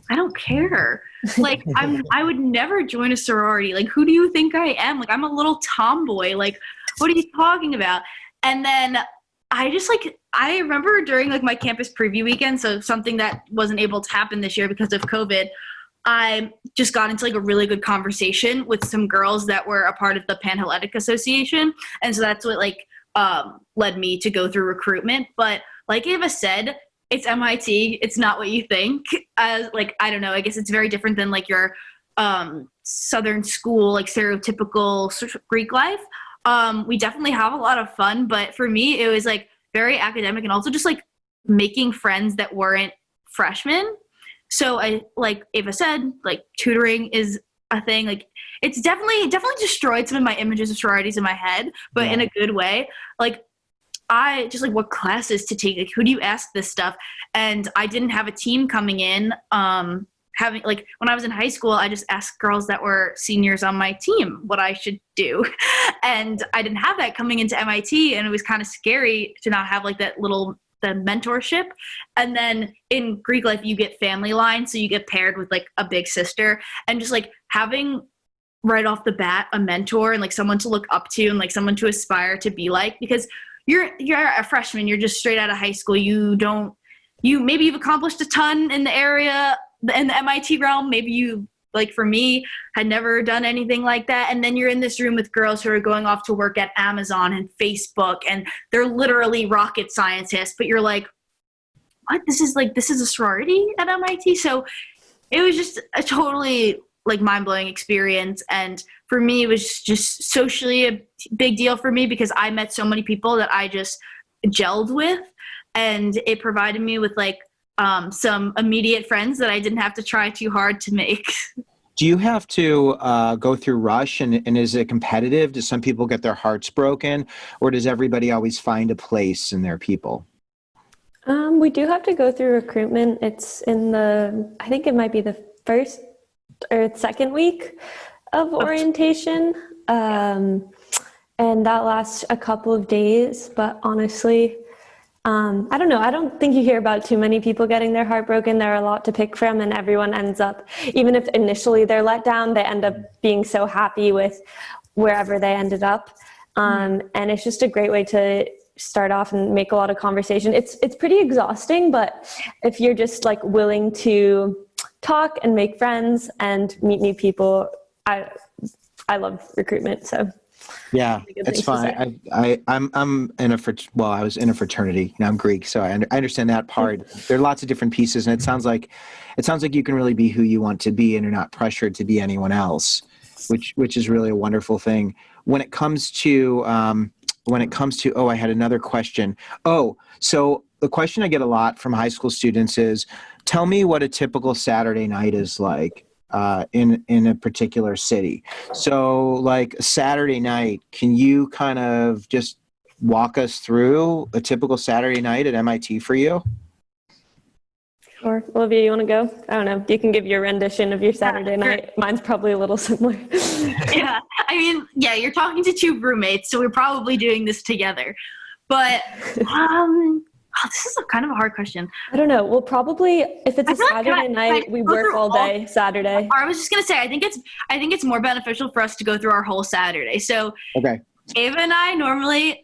I don't care. Like I would never join a sorority. Like, who do you think I am? Like, I'm a little tomboy. Like, what are you talking about? And then I remember during like my campus preview weekend, so something that wasn't able to happen this year because of COVID, I just got into like a really good conversation with some girls that were a part of the Panhellenic Association. And so that's what like led me to go through recruitment. But like Eva said, it's MIT. It's not what you think. Like, I don't know, I guess it's very different than like your Southern school, like stereotypical Greek life. We definitely have a lot of fun, but for me, it was like very academic and also just like making friends that weren't freshmen. So I, like Eva said, like tutoring is a thing. Like it's definitely destroyed some of my images of sororities in my head, but in a good way. Like I just like what classes to take, like who do you ask this stuff? And I didn't have a team coming in. Having like when I was in high school, I just asked girls that were seniors on my team what I should do. And I didn't have that coming into MIT, and it was kind of scary to not have like the mentorship. And then in Greek life, you get family line. So you get paired with like a big sister, and just like having right off the bat a mentor and like someone to look up to and like someone to aspire to be like, because you're a freshman, you're just straight out of high school. Maybe you've accomplished a ton in the area, in the MIT realm. Maybe you, like for me, had never done anything like that. And then you're in this room with girls who are going off to work at Amazon and Facebook, and they're literally rocket scientists, but you're like, what? This is a sorority at MIT? So it was just a totally like mind-blowing experience. And for me, it was just socially a big deal for me because I met so many people that I just gelled with, and it provided me with like some immediate friends that I didn't have to try too hard to make. Do you have to go through rush, and is it competitive? Do some people get their hearts broken, or does everybody always find a place in their people? We do have to go through recruitment. It's I think it might be the first or second week of orientation. and that lasts a couple of days. But honestly, I don't know. I don't think you hear about too many people getting their heart broken. There are a lot to pick from, and everyone ends up, even if initially they're let down, they end up being so happy with wherever they ended up. And it's just a great way to start off and make a lot of conversation. It's pretty exhausting, but if you're just like willing to talk and make friends and meet new people, I love recruitment. So yeah, it's fine. I'm in a I was in a fraternity. Now I'm Greek, so I understand that part. There are lots of different pieces, and it sounds like you can really be who you want to be, and you're not pressured to be anyone else, which is really a wonderful thing. When it comes to I had another question. So the question I get a lot from high school students is, tell me what a typical Saturday night is like in a particular city. So like a Saturday night, can you kind of just walk us through a typical Saturday night at MIT for you? Sure. Olivia, you want to go? I don't know. You can give your rendition of your Saturday night. Mine's probably a little similar. Yeah. I mean, yeah, you're talking to two roommates, so we're probably doing this together. But this is kind of a hard question. I don't know. Well, probably if it's a Saturday night, we work all day Saturday. I was just going to say, I think it's more beneficial for us to go through our whole Saturday. So okay. Eva and I normally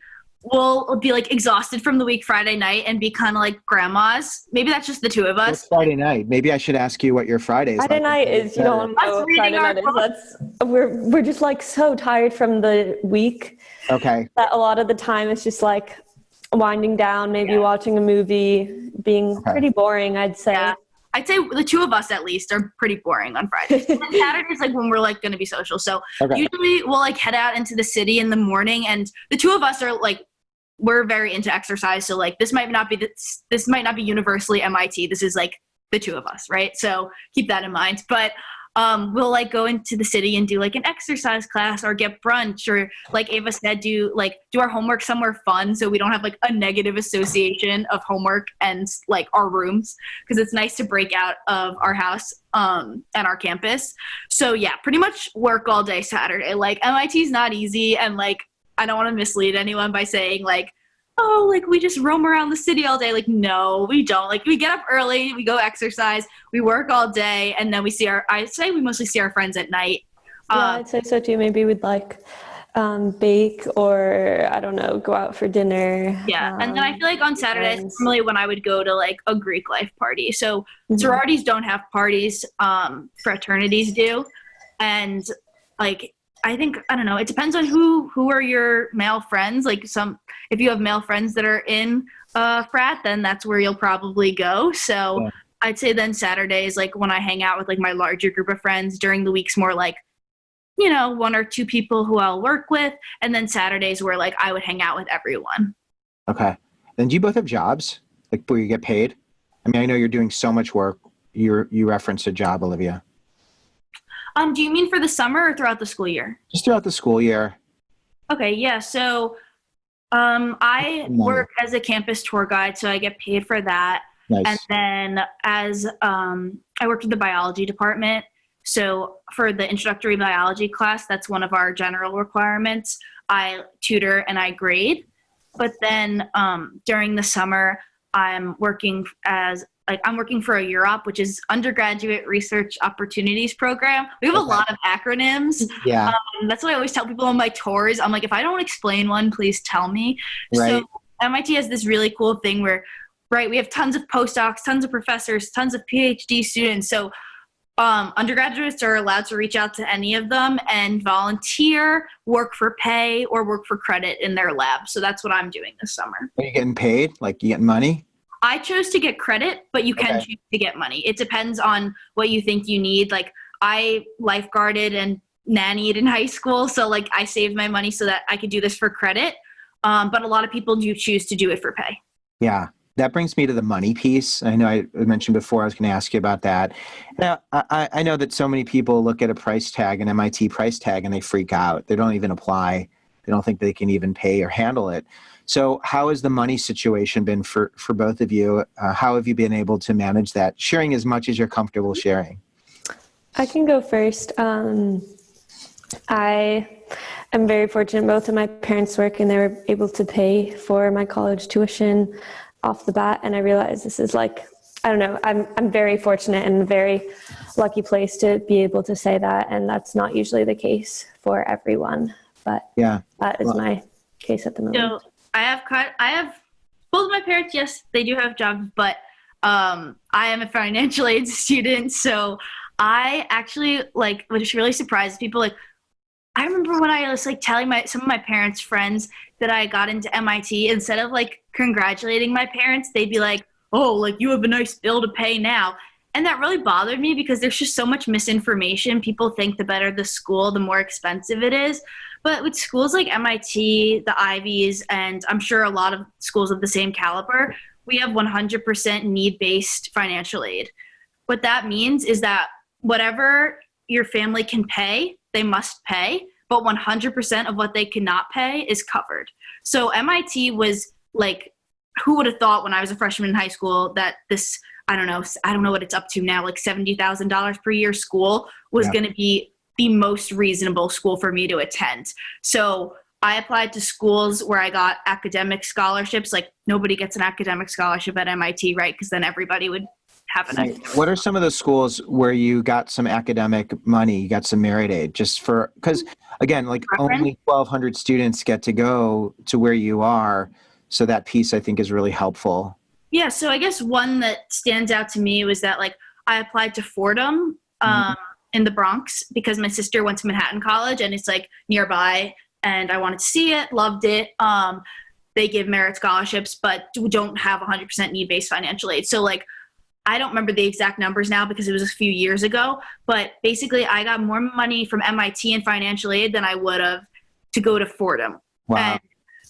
will be like exhausted from the week Friday night and be kind of like grandmas. Maybe that's just the two of us. What's Friday night? Maybe I should ask you what your Friday is. Friday night is, you don't know what Friday night is. We're just like so tired from the week. Okay. That a lot of the time it's just like winding down, maybe watching a movie, being pretty boring, I'd say. Yeah. I'd say the two of us at least are pretty boring on Fridays. And Saturday's like when we're like going to be social. So usually we'll like head out into the city in the morning, and the two of us are like, we're very into exercise. So like this might not be universally MIT. This is like the two of us, right? So keep that in mind. But we'll like go into the city and do like an exercise class or get brunch, or like Eva said, do our homework somewhere fun, so we don't have like a negative association of homework and like our rooms, because it's nice to break out of our house and our campus. So yeah, pretty much work all day Saturday. Like MIT is not easy, and like I don't want to mislead anyone by saying like, oh, like we just roam around the city all day. Like, no, we don't. Like we get up early, we go exercise, we work all day, and then we mostly see our friends at night. Yeah, I'd say so too. Maybe we'd like bake, or I don't know, go out for dinner. Yeah, and then I feel like on Saturdays, normally when I would go to like a Greek life party. So sororities don't have parties, fraternities do. And like, I don't know, it depends on who are your male friends. Like if you have male friends that are in frat, then that's where you'll probably go. So yeah. I'd say then Saturdays, like when I hang out with like my larger group of friends, during the week's more like, you know, one or two people who I'll work with. And then Saturdays where like I would hang out with everyone. Okay. Then do you both have jobs, like where you get paid? I mean, I know you're doing so much work. You referenced a job, Olivia. Do you mean for the summer or throughout the school year? Just throughout the school year. Okay, yeah. So I work as a campus tour guide, so I get paid for that. Nice. And then as I worked with the biology department, so for the introductory biology class, that's one of our general requirements. I tutor and I grade. But then during the summer, I'm working for a UROP, which is Undergraduate Research Opportunities Program. We have a lot of acronyms. Yeah. That's what I always tell people on my tours. I'm like, if I don't explain one, please tell me. Right. So MIT has this really cool thing where, right, we have tons of postdocs, tons of professors, tons of PhD students. So undergraduates are allowed to reach out to any of them and volunteer, work for pay, or work for credit in their lab. So that's what I'm doing this summer. Are you getting paid? Like you getting money? I chose to get credit, but you can choose to get money. It depends on what you think you need. Like I lifeguarded and nannied in high school. So like I saved my money so that I could do this for credit. But a lot of people do choose to do it for pay. Yeah. That brings me to the money piece. I know I mentioned before I was going to ask you about that. Now, I know that so many people look at a price tag, an MIT price tag, and they freak out. They don't even apply. They don't think they can even pay or handle it. So how has the money situation been for both of you? How have you been able to manage that? Sharing as much as you're comfortable sharing. I can go first. I I'm very fortunate. Both of my parents work and they were able to pay for my college tuition off the bat. And I realized this is like, I don't know, I'm very fortunate and a very lucky place to be able to say that. And that's not usually the case for everyone, but Yeah. that is my case at the moment. So I have both of my parents, yes, they do have jobs, but I am a financial aid student. So I actually which really surprises people. Like, I remember when I was like telling some of my parents' friends that I got into MIT, instead of like congratulating my parents, they'd be like, "Oh, like you have a nice bill to pay now." And that really bothered me because there's just so much misinformation. People think the better the school, the more expensive it is. But with schools like MIT, the Ivies, and I'm sure a lot of schools of the same caliber, we have 100% need-based financial aid. What that means is that whatever your family can pay, they must pay, but 100% of what they cannot pay is covered. So MIT was like, who would have thought when I was a freshman in high school that this, I don't know what it's up to now, like $70,000 per year school was going to be the most reasonable school for me to attend. So I applied to schools where I got academic scholarships. Like, nobody gets an academic scholarship at MIT, right? Because then everybody would have an academic. What are some of those schools where you got some academic money, you got some merit aid, because again, like only 1,200 students get to go to where you are. So that piece I think is really helpful. Yeah. So I guess one that stands out to me was that like I applied to Fordham in the Bronx because my sister went to Manhattan College and it's like nearby and I wanted to see it, loved it. They give merit scholarships, but don't have 100% need-based financial aid. So like, I don't remember the exact numbers now because it was a few years ago, but basically I got more money from MIT in financial aid than I would have to go to Fordham. Wow. And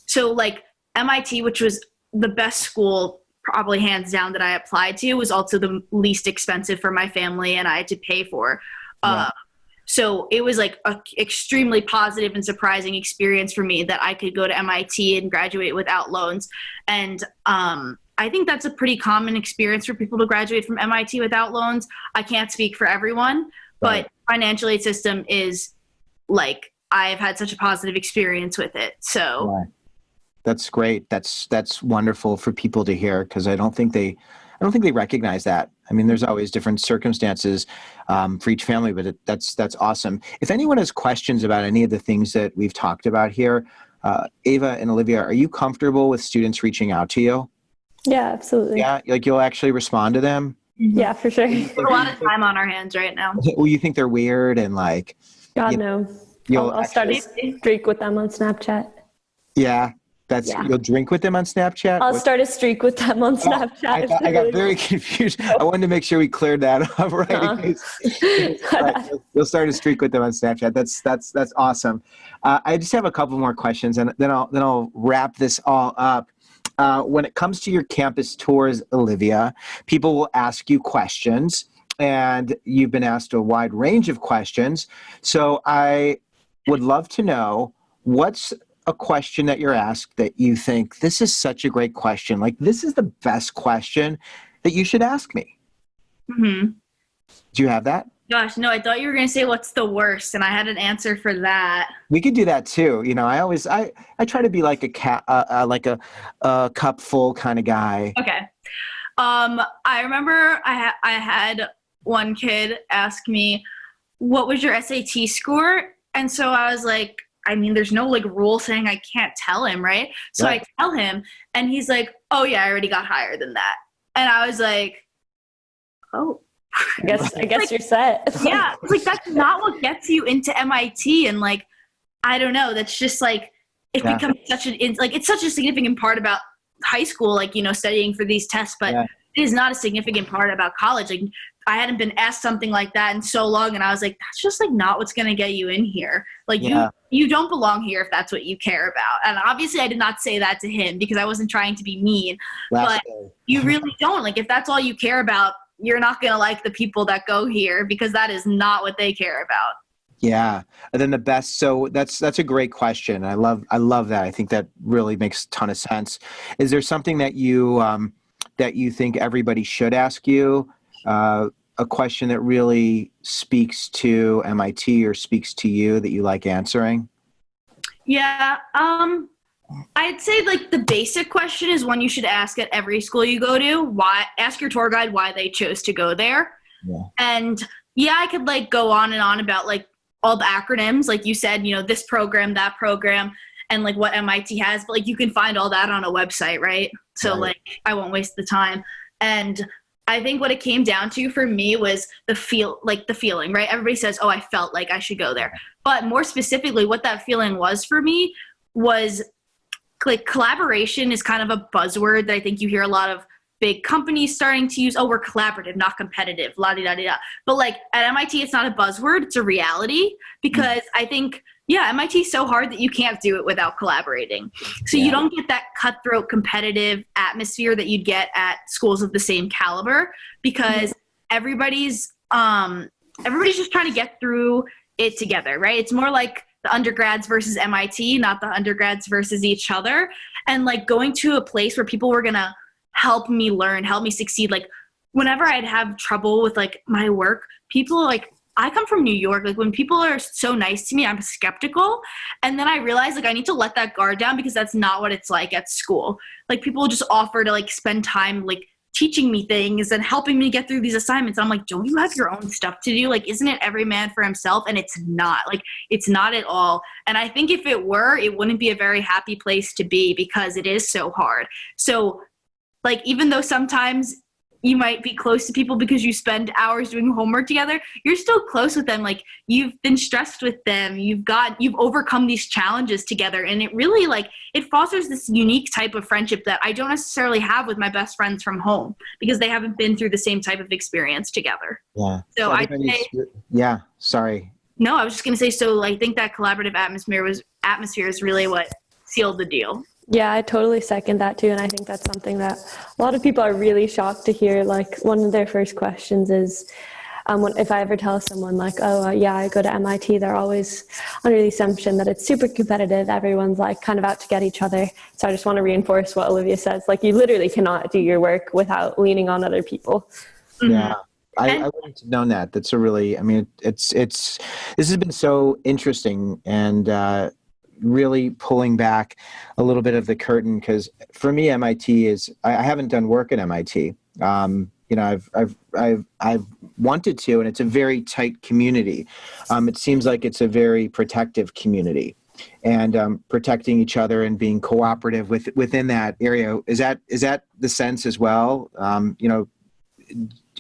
so like MIT, which was the best school probably hands down that I applied to, was also the least expensive for my family and I had to pay for. So it was like an extremely positive and surprising experience for me that I could go to MIT and graduate without loans. And I think that's a pretty common experience for people to graduate from MIT without loans. I can't speak for everyone, but financial aid system is like, I've had such a positive experience with it. So that's great. That's wonderful for people to hear, because I don't think they recognize that. I mean, there's always different circumstances for each family, but that's awesome. If anyone has questions about any of the things that we've talked about here, Eva and Olivia, are you comfortable with students reaching out to you? Yeah, absolutely. Yeah, like you'll actually respond to them? Yeah, for sure. We have a lot of time on our hands right now. Well, you think they're weird and like... God, no. I'll start a streak with them on Snapchat. Yeah. You'll drink with them on Snapchat? I'll start a streak with them on Snapchat. I got very confused. I wanted to make sure we cleared that up, right? Right. You'll start a streak with them on Snapchat. That's awesome. I just have a couple more questions, and then I'll wrap this all up. When it comes to your campus tours, Olivia, people will ask you questions, and you've been asked a wide range of questions. So I would love to know, what's a question that you're asked that you think, this is such a great question, like this is the best question that you should ask me? Mm-hmm. Do you have that? Gosh, no, I thought you were going to say what's the worst, and I had an answer for that. We could do that too. You know, I try to be like a cup full kind of guy. Okay. I remember I had one kid ask me, what was your SAT score? And so I was like, I mean, there's no like rule saying I can't tell him, right? So I tell him, and he's like, oh yeah, I already got higher than that. And I was like, oh. I guess you're set. Yeah, like that's not what gets you into MIT, and like I don't know, that's just like it becomes it's such a significant part about high school, like, you know, studying for these tests, but it is not a significant part about college. Like I hadn't been asked something like that in so long, and I was like, that's just like not what's gonna get you in here. Like you don't belong here if that's what you care about. And obviously I did not say that to him because I wasn't trying to be mean, but you really don't. Like if that's all you care about, you're not going to like the people that go here because that is not what they care about. Yeah. And then the best. So that's a great question. I love that. I think that really makes a ton of sense. Is there something that you think everybody should ask you? A question that really speaks to MIT or speaks to you that you like answering? Yeah. I'd say like the basic question is one you should ask at every school you go to. Why? Ask your tour guide why they chose to go there. Yeah. And yeah, I could like go on and on about like all the acronyms, like you said, this program, that program, and like what MIT has. But like you can find all that on a website, right? So Right. like I won't waste the time. And I think what it came down to for me was the feeling, right? Everybody says, "Oh, I felt like I should go there," but more specifically, what that feeling was for me was like collaboration is kind of a buzzword that I think you hear a lot of big companies starting to use. Oh, we're collaborative, not competitive, la di da di da. But like at MIT, it's not a buzzword; it's a reality because I think MIT is so hard that you can't do it without collaborating. So you don't get that cutthroat competitive atmosphere that you'd get at schools of the same caliber because everybody's just trying to get through it together, right? It's more like the undergrads versus MIT, not the undergrads versus each other. And like going to a place where people were going to help me learn, help me succeed. Like whenever I'd have trouble with like my work, people like, I come from New York. Like when people are so nice to me, I'm skeptical. And then I realize like I need to let that guard down because that's not what it's like at school. Like people just offer to like spend time like teaching me things and helping me get through these assignments. I'm like, don't you have your own stuff to do? Like, isn't it every man for himself? And it's not. Like, it's not at all. And I think if it were, it wouldn't be a very happy place to be because it is so hard. So, like, even though sometimes you might be close to people because you spend hours doing homework together, you're still close with them. Like you've been stressed with them. You've overcome these challenges together. And it really like, it fosters this unique type of friendship that I don't necessarily have with my best friends from home because they haven't been through the same type of experience together. Yeah. So I'd say, yeah, sorry. No, I was just going to say, so I think that collaborative atmosphere is really what sealed the deal. Yeah, I totally second that too. And I think that's something that a lot of people are really shocked to hear. Like one of their first questions is, if I ever tell someone like, I go to MIT, they're always under the assumption that it's super competitive. Everyone's like kind of out to get each other. So I just want to reinforce what Olivia says. Like you literally cannot do your work without leaning on other people. Yeah. I wouldn't have known that. That's a really, I mean, this has been so interesting and, really pulling back a little bit of the curtain because for me MIT is I haven't done work at MIT. I've wanted to, and it's a very tight community. It seems like it's a very protective community, and protecting each other and being cooperative within that area. Is that the sense as well?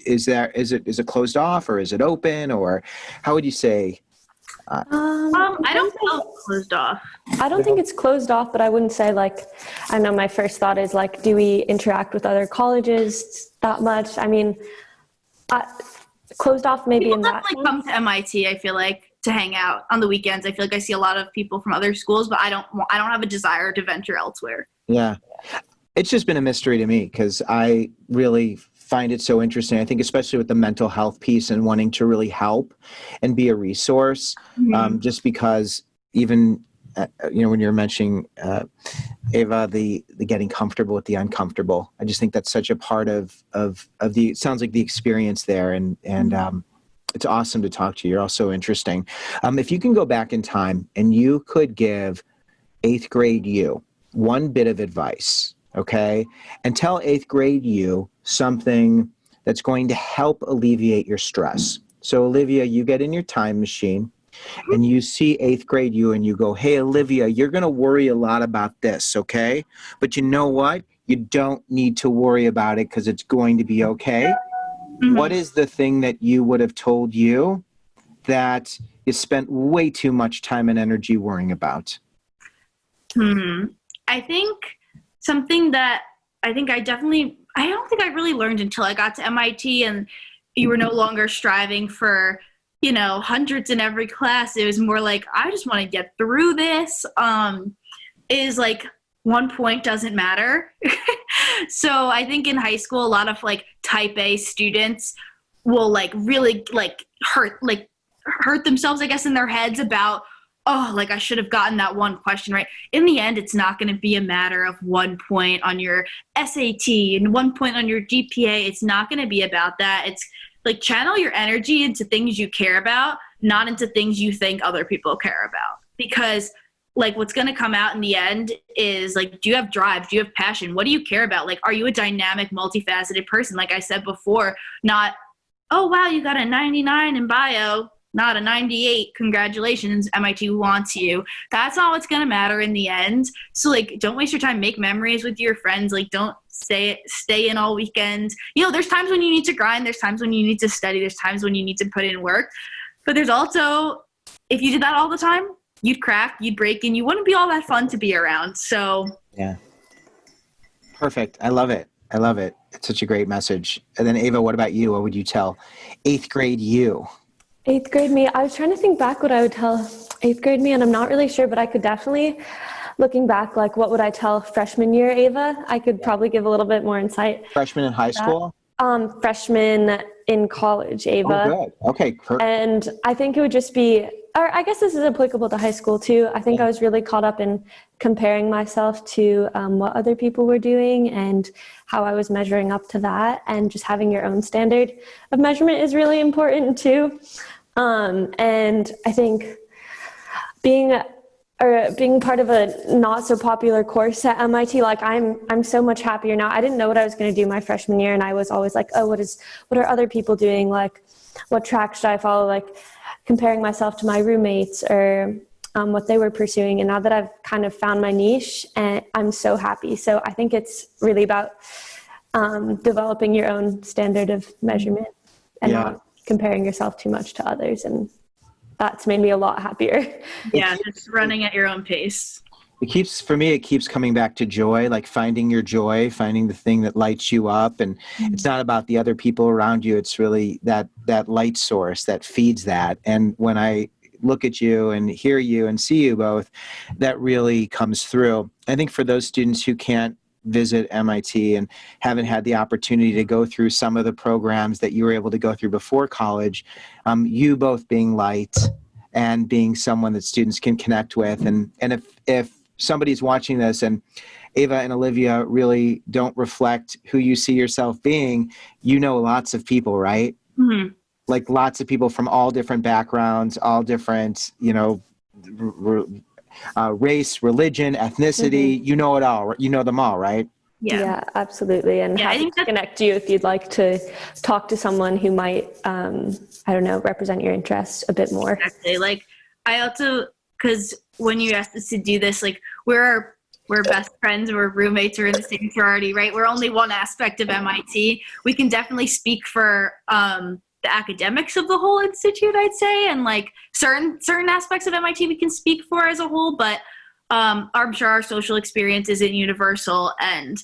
Is it closed off or is it open, or how would you say? I don't know if it's closed off. I don't think it's closed off, but I wouldn't say like, I know my first thought is like, do we interact with other colleges that much? I mean, closed off maybe People in that definitely come to MIT, I feel like, to hang out on the weekends. I feel like I see a lot of people from other schools, but I don't have a desire to venture elsewhere. Yeah. It's just been a mystery to me because I really find it so interesting. I think especially with the mental health piece and wanting to really help and be a resource, just because even, when you're mentioning, Eva, the getting comfortable with the uncomfortable, I just think that's such a part of the, it sounds like the experience there. And it's awesome to talk to you. You're all so interesting. If you can go back in time and you could give 8th grade you one bit of advice, okay, and tell 8th grade you something that's going to help alleviate your stress. So Olivia, you get in your time machine and you see 8th grade you and you go, hey, Olivia, you're going to worry a lot about this, okay? But you know what? You don't need to worry about it because it's going to be okay. Mm-hmm. What is the thing that you would have told you that you spent way too much time and energy worrying about? I think something that I don't think I really learned until I got to MIT and you were no longer striving for, hundreds in every class. It was more like, I just want to get through this, is like 1 point doesn't matter. So I think in high school, a lot of like type A students will like really like hurt themselves, I guess, in their heads about, like I should have gotten that one question right. In the end, it's not going to be a matter of 1 point on your SAT and 1 point on your GPA. It's not going to be about that. It's like channel your energy into things you care about, not into things you think other people care about. Because like what's going to come out in the end is like, do you have drive? Do you have passion? What do you care about? Like, are you a dynamic, multifaceted person? Like I said before, not, oh, wow, you got a 99 in bio, not a 98. Congratulations, MIT wants you. That's not what's going to matter in the end. So like, don't waste your time. Make memories with your friends. Like, don't stay in all weekends. You know, there's times when you need to grind. There's times when you need to study. There's times when you need to put in work. But there's also, if you did that all the time, you'd crack, you'd break, and you wouldn't be all that fun to be around. So yeah, perfect. I love it. I love it. It's such a great message. And then Eva, what about you? What would you tell 8th grade you? 8th grade me, I was trying to think back what I would tell 8th grade me, and I'm not really sure, but I could definitely, looking back, like what would I tell freshman year Eva? I could probably give a little bit more insight. Freshman in high school? Freshman in college, Eva. Oh, good. Okay. And I think it would just be, or I guess this is applicable to high school too. I think I was really caught up in comparing myself to what other people were doing and how I was measuring up to that, and just having your own standard of measurement is really important too. And I think being part of a not so popular course at MIT, like I'm so much happier now. I didn't know what I was going to do my freshman year, and I was always like, oh, what are other people doing? Like, what track should I follow? Like, comparing myself to my roommates or what they were pursuing. And now that I've kind of found my niche, and I'm so happy. So I think it's really about developing your own standard of measurement and not comparing yourself too much to others. And that's made me a lot happier. Yeah, just running at your own pace. It keeps coming back to joy, like finding your joy, finding the thing that lights you up. And it's not about the other people around you. It's really that light source that feeds that. And when I look at you and hear you and see you both, that really comes through. I think for those students who can't visit MIT and haven't had the opportunity to go through some of the programs that you were able to go through before college, you both being light and being someone that students can connect with. And if somebody's watching this and Eva and Olivia really don't reflect who you see yourself being, you know lots of people, right? Mm-hmm. Like lots of people from all different backgrounds, all different, race, religion, ethnicity, you know it all. You know them all, right? Yeah, absolutely. And I think to connect you if you'd like to talk to someone who might, represent your interests a bit more. Exactly. Like I also, because when you asked us to do this, like we're best friends, we're roommates, we're in the same sorority, right? We're only one aspect of MIT. We can definitely speak for the academics of the whole institute, I'd say, and like certain aspects of MIT we can speak for as a whole, but I'm sure our social experience isn't universal, and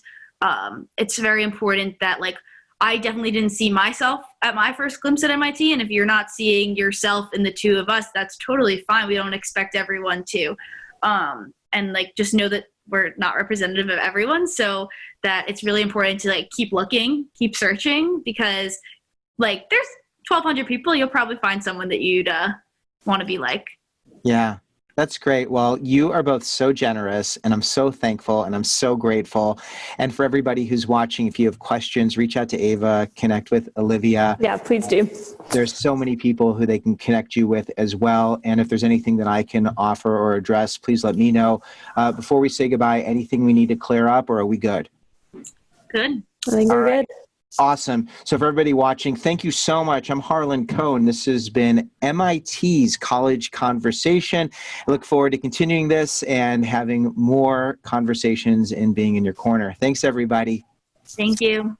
it's very important that like I definitely didn't see myself at my first glimpse at MIT, and if you're not seeing yourself in the two of us, that's totally fine. We don't expect everyone to. And like just know that we're not representative of everyone, so that it's really important to like keep looking, keep searching, because like there's 1,200 people, you'll probably find someone that you'd want to be like. Yeah. That's great. Well, you are both so generous, and I'm so thankful, and I'm so grateful. And for everybody who's watching, if you have questions, reach out to Eva, connect with Olivia. Yeah, please do. There's so many people who they can connect you with as well. And if there's anything that I can offer or address, please let me know. Before we say goodbye, anything we need to clear up, or are we good? Good. I think we're good. Awesome. So for everybody watching, thank you so much. I'm Harlan Cohn. This has been MIT's College Conversation. I look forward to continuing this and having more conversations and being in your corner. Thanks, everybody. Thank you.